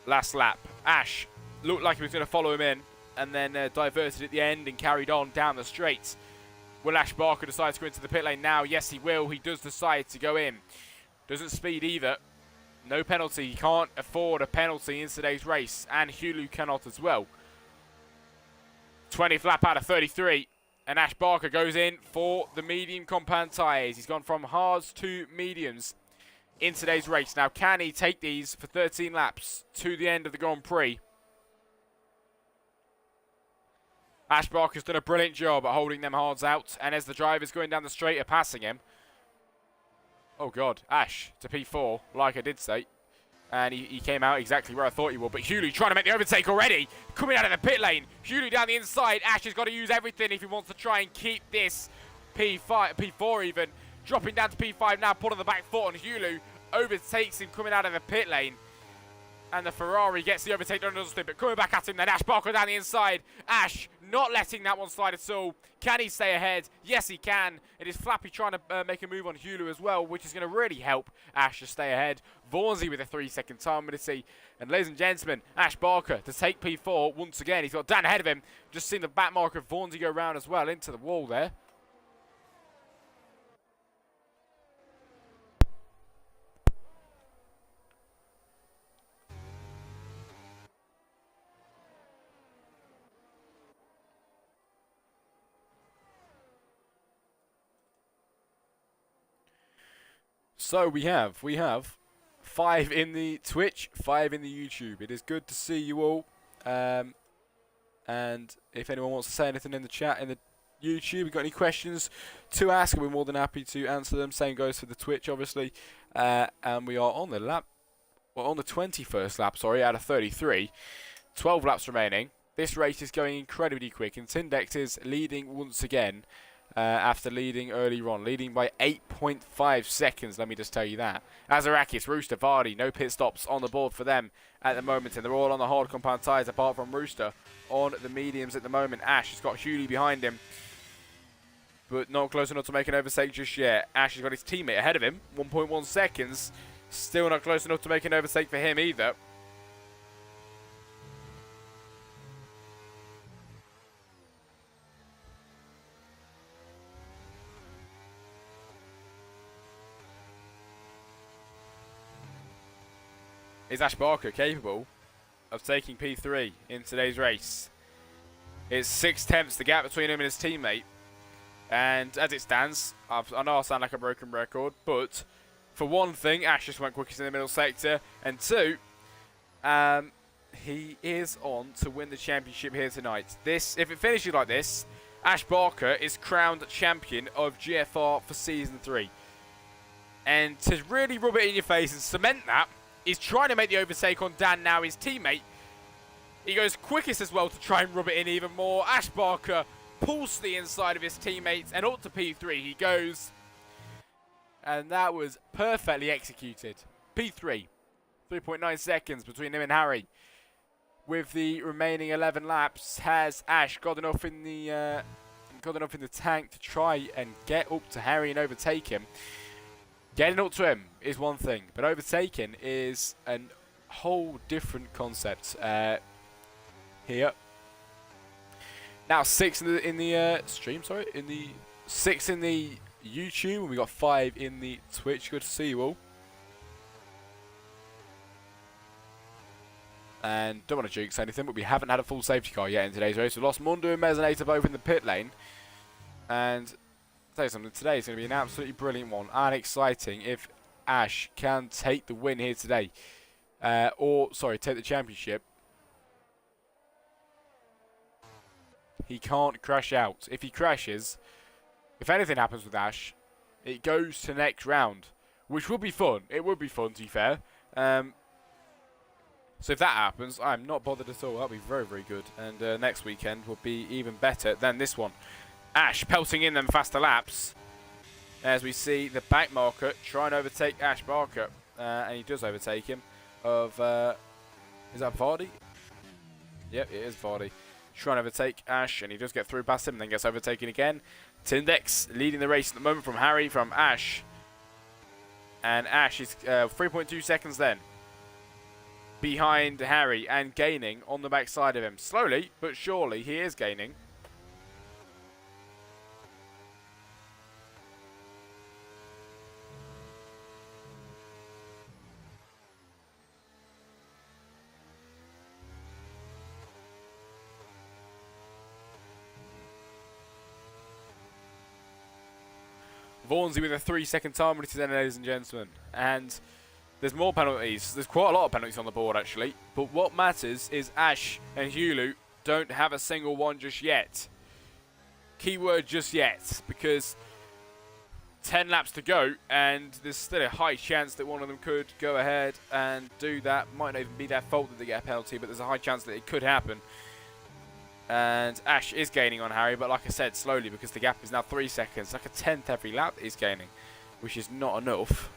last lap. Ash looked like he was going to follow him in and then diverted at the end and carried on down the straight. Will Ash Barker decide to go into the pit lane now? Yes, he will. He does decide to go in. Doesn't speed either. No penalty. He can't afford a penalty in today's race, and Hulu cannot as well. 20th lap out of 33, and Ash Barker goes in for the medium compound tyres. He's gone from hards to mediums in today's race. Now, can he take these for 13 laps to the end of the Grand Prix? Ash Barker's done a brilliant job at holding them hards out, and as the drivers going down the straight are passing him, oh God, Ash to P4, like I did say, and he came out exactly where I thought he would, but Hulu trying to make the overtake already, coming out of the pit lane. Hulu down the inside. Ash has got to use everything if he wants to try and keep this P4 even, dropping down to P5 now, put on the back foot, and Hulu overtakes him coming out of the pit lane. And the Ferrari gets the overtake on another but coming back at him then. Ash Barker down the inside. Ash not letting that one slide at all. Can he stay ahead? Yes, he can. It is Flappy trying to make a move on Hulu as well, which is going to really help Ash to stay ahead. Vaughnsy with a 3-second time limit. And ladies and gentlemen, Ash Barker to take P4 once again. He's got Dan ahead of him. Just seen the back marker of Vaughnsy go round as well into the wall there. So we have 5 in the Twitch, 5 in the YouTube. It is good to see you all. And if anyone wants to say anything in the chat, in the YouTube, you've got any questions to ask, we're more than happy to answer them. Same goes for the Twitch, obviously. And we are on the lap, well, on the 21st lap, sorry, out of 33. 12 laps remaining. This race is going incredibly quick, and Tindex is leading once again. After leading earlier on, leading by 8.5 seconds, let me just tell you that. Azarakis, Rooster, Vardy, no pit stops on the board for them at the moment, and they're all on the hard compound tyres apart from Rooster on the mediums at the moment. Ash has got Hewley behind him, but not close enough to make an overtake just yet. Ash has got his teammate ahead of him, 1.1 seconds, still not close enough to make an overtake for him either. Is Ash Barker capable of taking P3 in today's race? It's 6/10 the gap between him and his teammate. And as it stands, I know I sound like a broken record, but for one thing, Ash just went quickest in the middle sector. And two, he is on to win the championship here tonight. If it finishes like this, Ash Barker is crowned champion of GFR for Season 3. And to really rub it in your face and cement that, he's trying to make the overtake on Dan now, his teammate. He goes quickest as well to try and rub it in even more. Ash Barker pulls to the inside of his teammates and up to P3 he goes. And that was perfectly executed. P3. 3.9 seconds between him and Harry. With the remaining 11 laps, has Ash got enough in the tank to try and get up to Harry and overtake him? Getting up to him is one thing, but overtaking is a whole different concept here. Now 6 in the stream, sorry, in the 6 in the YouTube, and we got 5 in the Twitch. Good to see you all. And don't want to jinx anything, but we haven't had a full safety car yet in today's race. We lost Mundo and Mezzanator both in the pit lane, and tell you something, today is going to be an absolutely brilliant one and exciting if Ash can take the win here today. Take the championship. He can't crash out. If he crashes, if anything happens with Ash, it goes to next round, which would be fun. It would be fun, to be fair. So if that happens, I'm not bothered at all. That'll be very, very good. And next weekend will be even better than this one. Ash pelting in them faster laps as we see the back marker trying to overtake Ash Barker, and he does overtake him. Is that Vardy? Yep, it is Vardy. Trying to overtake Ash, and he does get through past him and then gets overtaken again. Tindex leading the race at the moment from Harry, from Ash, and Ash is 3.2 seconds then behind Harry and gaining on the back side of him. Slowly but surely he is gaining. Vaughnsy with a 3-second time limit then, ladies and gentlemen. And there's more penalties. There's quite a lot of penalties on the board, actually. But what matters is Ash and Hulu don't have a single one just yet. Keyword just yet, because 10 laps to go, and there's still a high chance that one of them could go ahead and do that. Might not even be their fault that they get a penalty, but there's a high chance that it could happen. And Ash is gaining on Harry, but like I said, slowly, because the gap is now 3 seconds. Like a 10th every lap that he's gaining, which is not enough.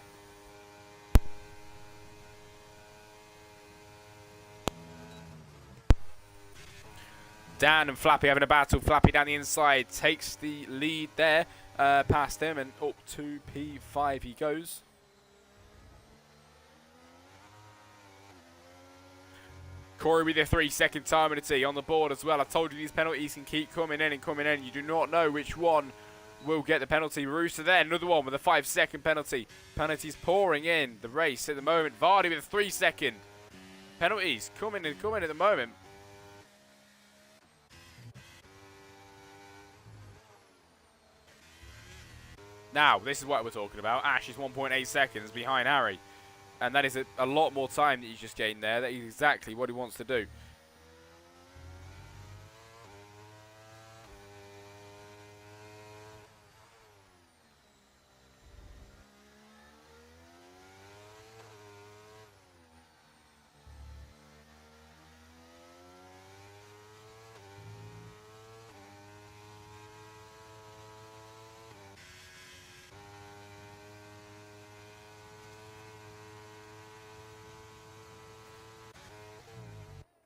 Dan and Flappy having a battle. Flappy down the inside takes the lead there past him, and up to P5 he goes. Corey with a 3-second time penalty on the board as well. I told you these penalties can keep coming in and coming in. You do not know which one will get the penalty. Rooster there, another one with a 5-second penalty. Penalties pouring in the race at the moment. Vardy with a 3-second. Penalties coming and coming at the moment. Now, this is what we're talking about. Ash is 1.8 seconds behind Harry. And that is a lot more time that he's just gained there. That is exactly what he wants to do.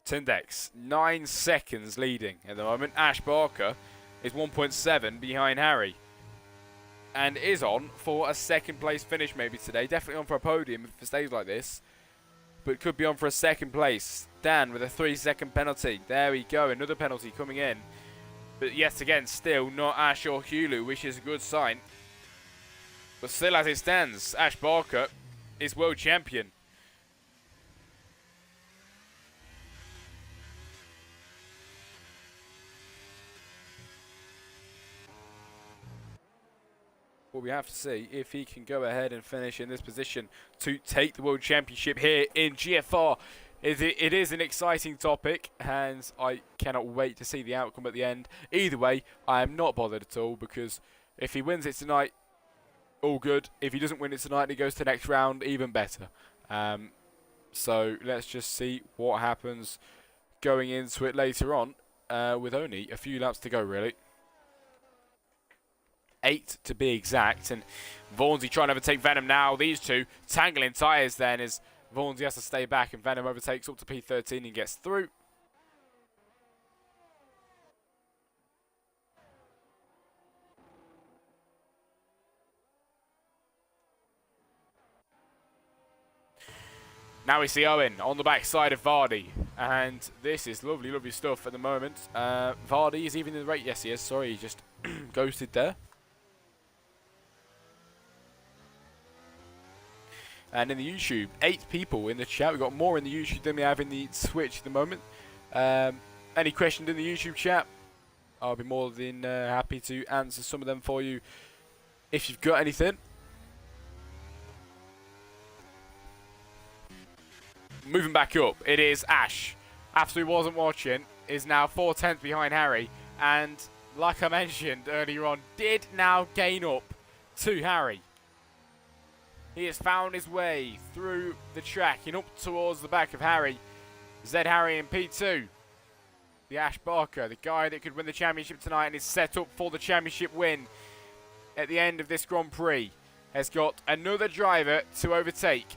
Tindex, 9 seconds leading at the moment. Ash Barker is 1.7 behind Harry. And is on for a second place finish maybe today. Definitely on for a podium if it stays like this. But could be on for a second place. Dan with a 3-second penalty. There we go, another penalty coming in. But yet again, still not Ash or Hulu, which is a good sign. But still as it stands, Ash Barker is world champion. Well, we have to see if he can go ahead and finish in this position to take the World Championship here in GFR. It is an exciting topic, and I cannot wait to see the outcome at the end. Either way, I am not bothered at all, because if he wins it tonight, all good. If he doesn't win it tonight and he goes to the next round, even better. So let's just see what happens going into it later on, with only a few laps to go, really. 8 to be exact, and Vaughnsy trying to overtake Venom now. These two tangling tyres then as Vaughnsy has to stay back, and Venom overtakes up to P13 and gets through. Now we see Owen on the back side of Vardy, and this is lovely, lovely stuff at the moment. Vardy is even in the rate. Yes, he is. Sorry, he just ghosted there. And in the YouTube, 8 people in the chat. We've got more in the YouTube than we have in the Twitch at the moment. Any questions in the YouTube chat? I'll be more than happy to answer some of them for you if you've got anything. Moving back up, it is Ash. After he wasn't watching, is now 4/10 behind Harry. And like I mentioned earlier on, did now gain up to Harry. He has found his way through the track and up towards the back of Harry. Zed Harry in P2. The Ash Barker, the guy that could win the championship tonight and is set up for the championship win at the end of this Grand Prix, has got another driver to overtake.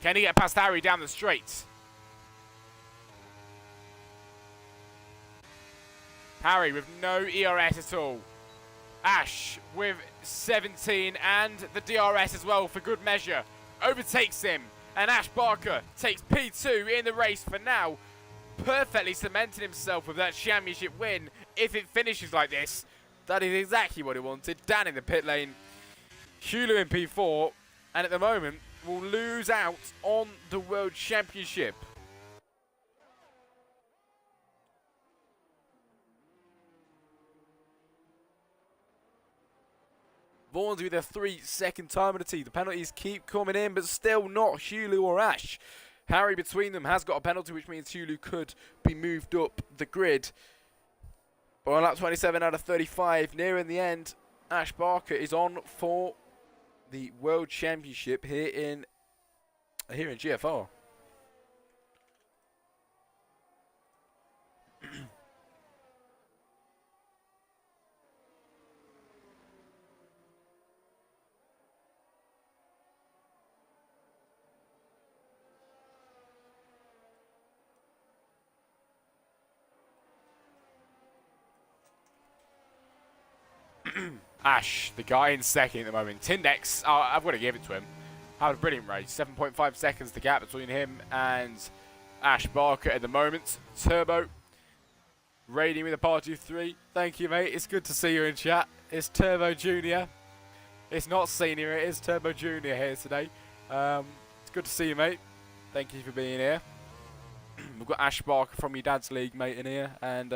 Can he get past Harry down the straight? Harry with no ERS at all. Ash with 17 and the DRS as well for good measure overtakes him, and Ash Barker takes P2 in the race for now, perfectly cementing himself with that championship win. If it finishes like this, that is exactly what he wanted. Dan in the pit lane, Hulu in P4, and at the moment will lose out on the World Championship. Vaughns with a 3-second time penalty. The penalties keep coming in, but still not Hulu or Ash. Harry between them has got a penalty, which means Hulu could be moved up the grid. But on lap 27 out of 35, near in the end, Ash Barker is on for the World Championship here in GFR. Ash, the guy in second at the moment. Tindex, oh, I've got to give it to him. Had a brilliant race. 7.5 seconds the gap between him and Ash Barker at the moment. Turbo, raiding with a party of 3. Thank you, mate. It's good to see you in chat. It's Turbo Junior. It's not Senior, it is Turbo Junior here today. It's good to see you, mate. Thank you for being here. We've got Ash Barker from your dad's league, mate, in here. And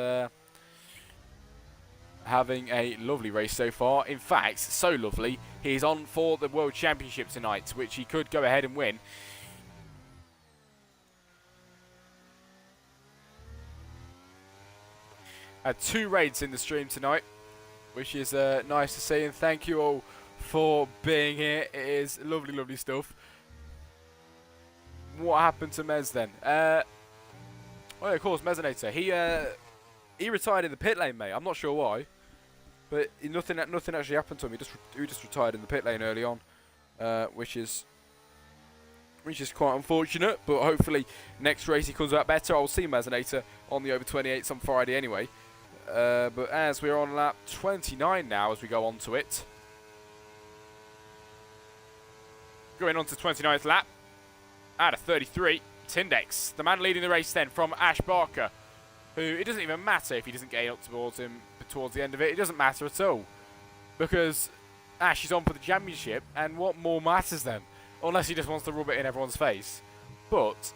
having a lovely race so far. In fact, so lovely, he's on for the World Championship tonight, which he could go ahead and win. Had 2 raids in the stream tonight, which is nice to see, and thank you all for being here. It is lovely, lovely stuff. What happened to Mez then? Well, of course, Mezzinator. He retired in the pit lane, mate. I'm not sure why, but nothing actually happened to him. He just retired in the pit lane early on, which is quite unfortunate. But hopefully next race he comes out better. I'll see Mezzinator on the over 28s on Friday anyway. But as we're on lap 29 now, as we go on to it, going on to 29th lap out of 33, Tindex, the man leading the race then from Ash Barker, who it doesn't even matter if he doesn't get up towards him towards the end of it. It doesn't matter at all, because Ash is on for the championship, and what more matters then? Unless he just wants to rub it in everyone's face. But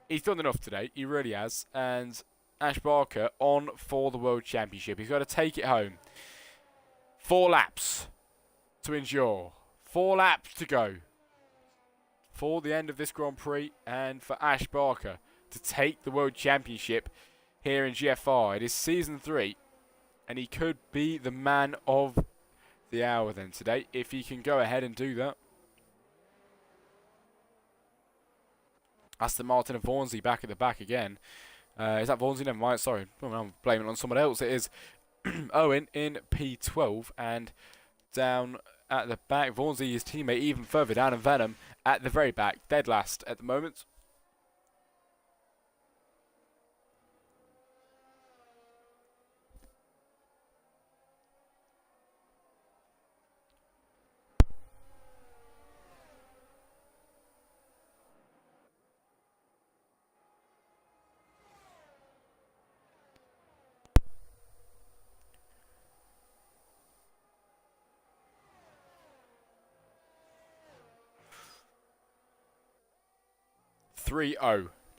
he's done enough today, he really has, and Ash Barker on for the World Championship. He's got to take it home. 4 laps to endure. 4 laps to go for the end of this Grand Prix, and for Ash Barker to take the World Championship here in GFR. It is Season 3, and he could be the man of the hour then today, if he can go ahead and do that. Aston Martin and Vaughansey back at the back again. Is that Vaughansey? Never mind, sorry. I'm blaming it on someone else. It is Owen in P12, and down at the back, Vaughansey, his teammate, even further down, and Venom at the very back, dead last at the moment.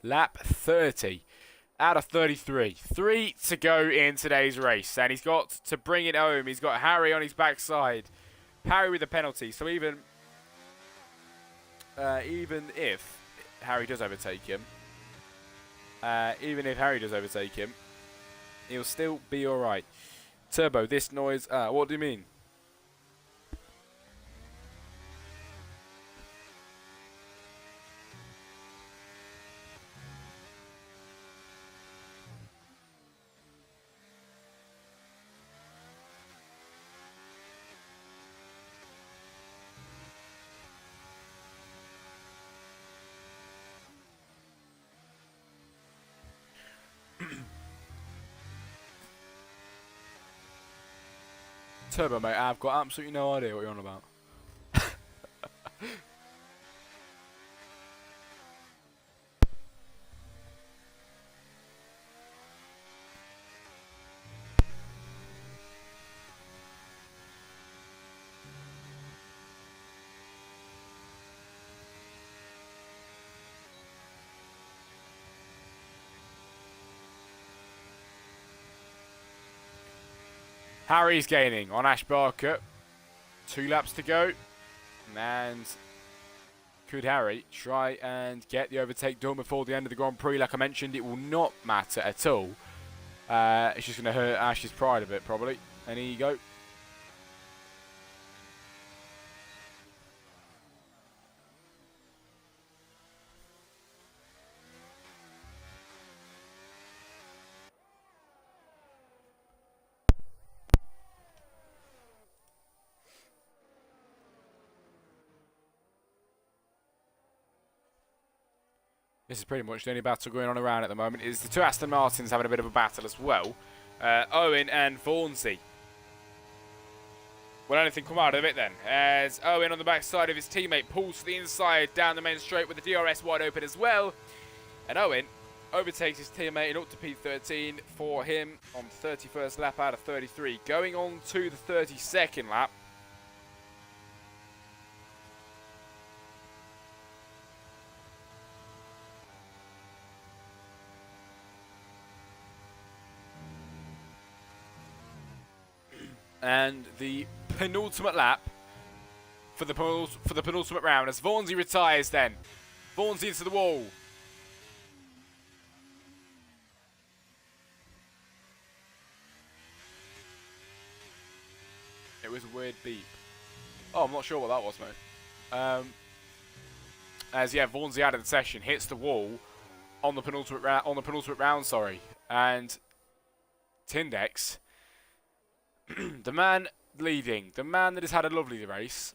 Lap 30 out of 33. 3 to go in today's race, and he's got to bring it home. He's got Harry on his backside. Harry with the penalty, so even if Harry does overtake him, he'll still be alright. Turbo, this noise, what do you mean? Turbo, mate, I've got absolutely no idea what you're on about. Harry's gaining on Ash Barker. 2 laps to go. And could Harry try and get the overtake done before the end of the Grand Prix? Like I mentioned, it will not matter at all. It's just going to hurt Ash's pride a bit, probably. And here you go. This is pretty much the only battle going on around at the moment. Is the 2 Aston Martins having a bit of a battle as well. Owen and Vaughansey. Will anything come out of it then? As Owen on the backside of his teammate pulls to the inside down the main straight with the DRS wide open as well. And Owen overtakes his teammate and up to P13 for him on the 31st lap out of 33. Going on to the 32nd lap. And the penultimate lap for the penultimate round as Vaughnsy retires then. Vaughnsy into the wall. It was a weird beep. Oh, I'm not sure what that was, mate. As yeah, Vaughnsy out of the session hits the wall on the penultimate round, sorry. And Tindex, the man leading, the man that has had a lovely race.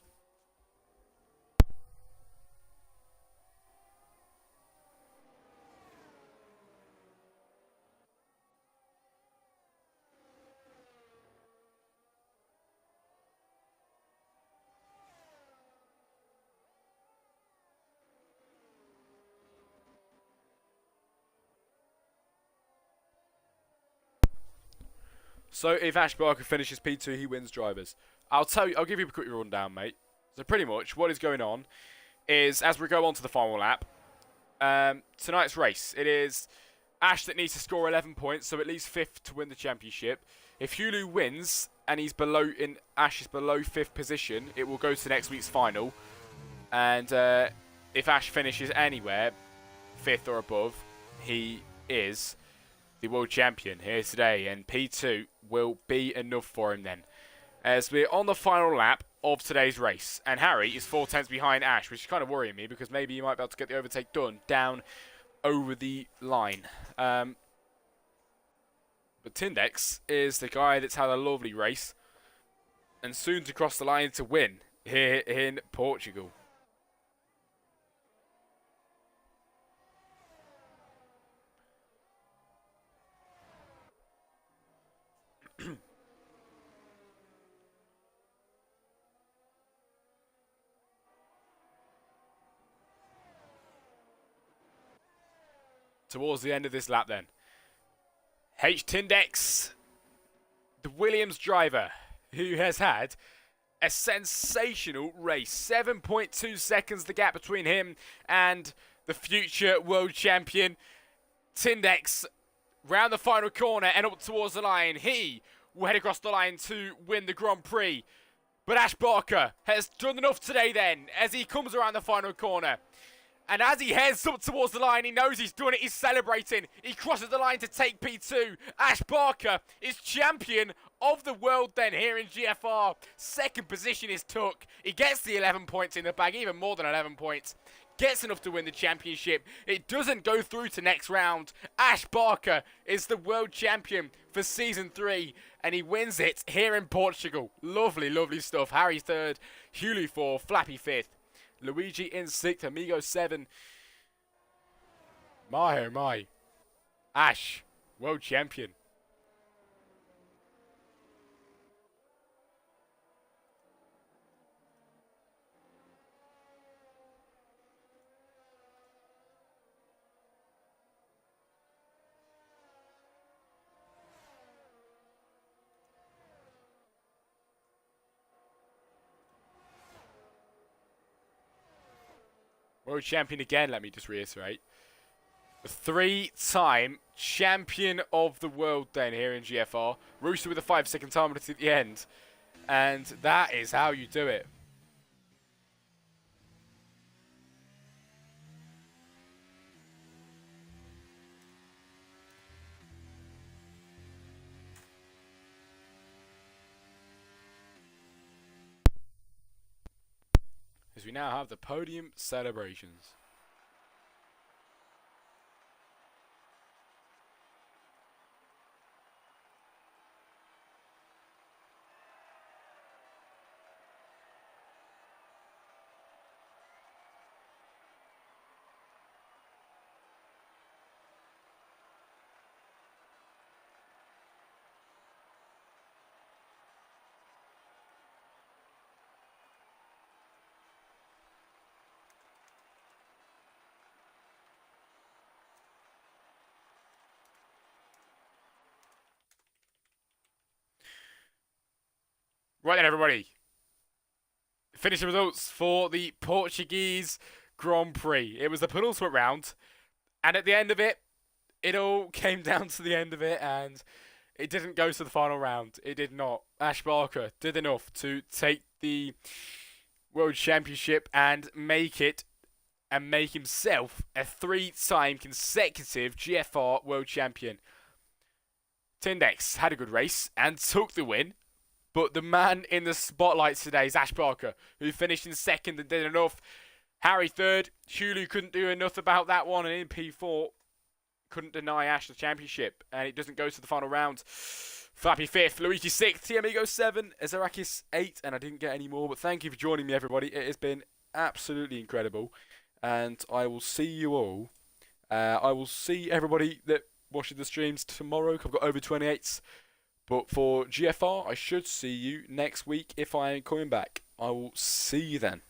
So if Ash Barker finishes P2, he wins drivers. I'll give you a quick rundown, mate. So pretty much what is going on is, as we go on to the final lap, tonight's race, it is Ash that needs to score 11 points, so at least 5th to win the championship. If Hulu wins and Ash is below 5th position, it will go to next week's final. And if Ash finishes anywhere 5th or above, he is the world champion here today, and P2 will be enough for him then. As we're on the final lap of today's race, and Harry is 4 tenths behind Ash, which is kind of worrying me because maybe he might be able to get the overtake done down over the line. But Tindex is the guy that's had a lovely race and soon to cross the line to win here in Portugal. Towards the end of this lap then. H. Tindex, the Williams driver, who has had a sensational race. 7.2 seconds the gap between him and the future world champion. Tindex round the final corner and up towards the line. He will head across the line to win the Grand Prix. But Ash Barker has done enough today then as he comes around the final corner. And as he heads up towards the line, he knows he's done it, he's celebrating. He crosses the line to take P2. Ash Barker is champion of the world then here in GFR. Second position is took. He gets the 11 points in the bag, even more than 11 points. Gets enough to win the championship. It doesn't go through to next round. Ash Barker is the world champion for Season 3, and he wins it here in Portugal. Lovely, lovely stuff. Harry 3rd, Hulu 4th, Flappy 5th. Luigi in 6th, Amigo 7. My oh my. Ash, world champion. World champion again, let me just reiterate. A 3-time champion of the world then here in GFR. Rooster with a 5-second time limit at the end. And that is how you do it. As we now have the podium celebrations. Right then, everybody. Finishing results for the Portuguese Grand Prix. It was the penultimate round, and at the end of it, it all came down to the end of it, and it didn't go to the final round. It did not. Ash Barker did enough to take the World Championship and make himself a 3-time consecutive GFR World Champion. Tindex had a good race and took the win. But the man in the spotlight today is Ash Barker, who finished in second and did enough. Harry third. Hulu couldn't do enough about that one. And in P4, couldn't deny Ash the championship. And it doesn't go to the final round. Flappy fifth. Luigi sixth. Tiamigo 7. Azarakis 8. And I didn't get any more. But thank you for joining me, everybody. It has been absolutely incredible. And I will see you all. I will see everybody that watches the streams tomorrow. I've got over 28s. But for GFR, I should see you next week if I am coming back. I will see you then.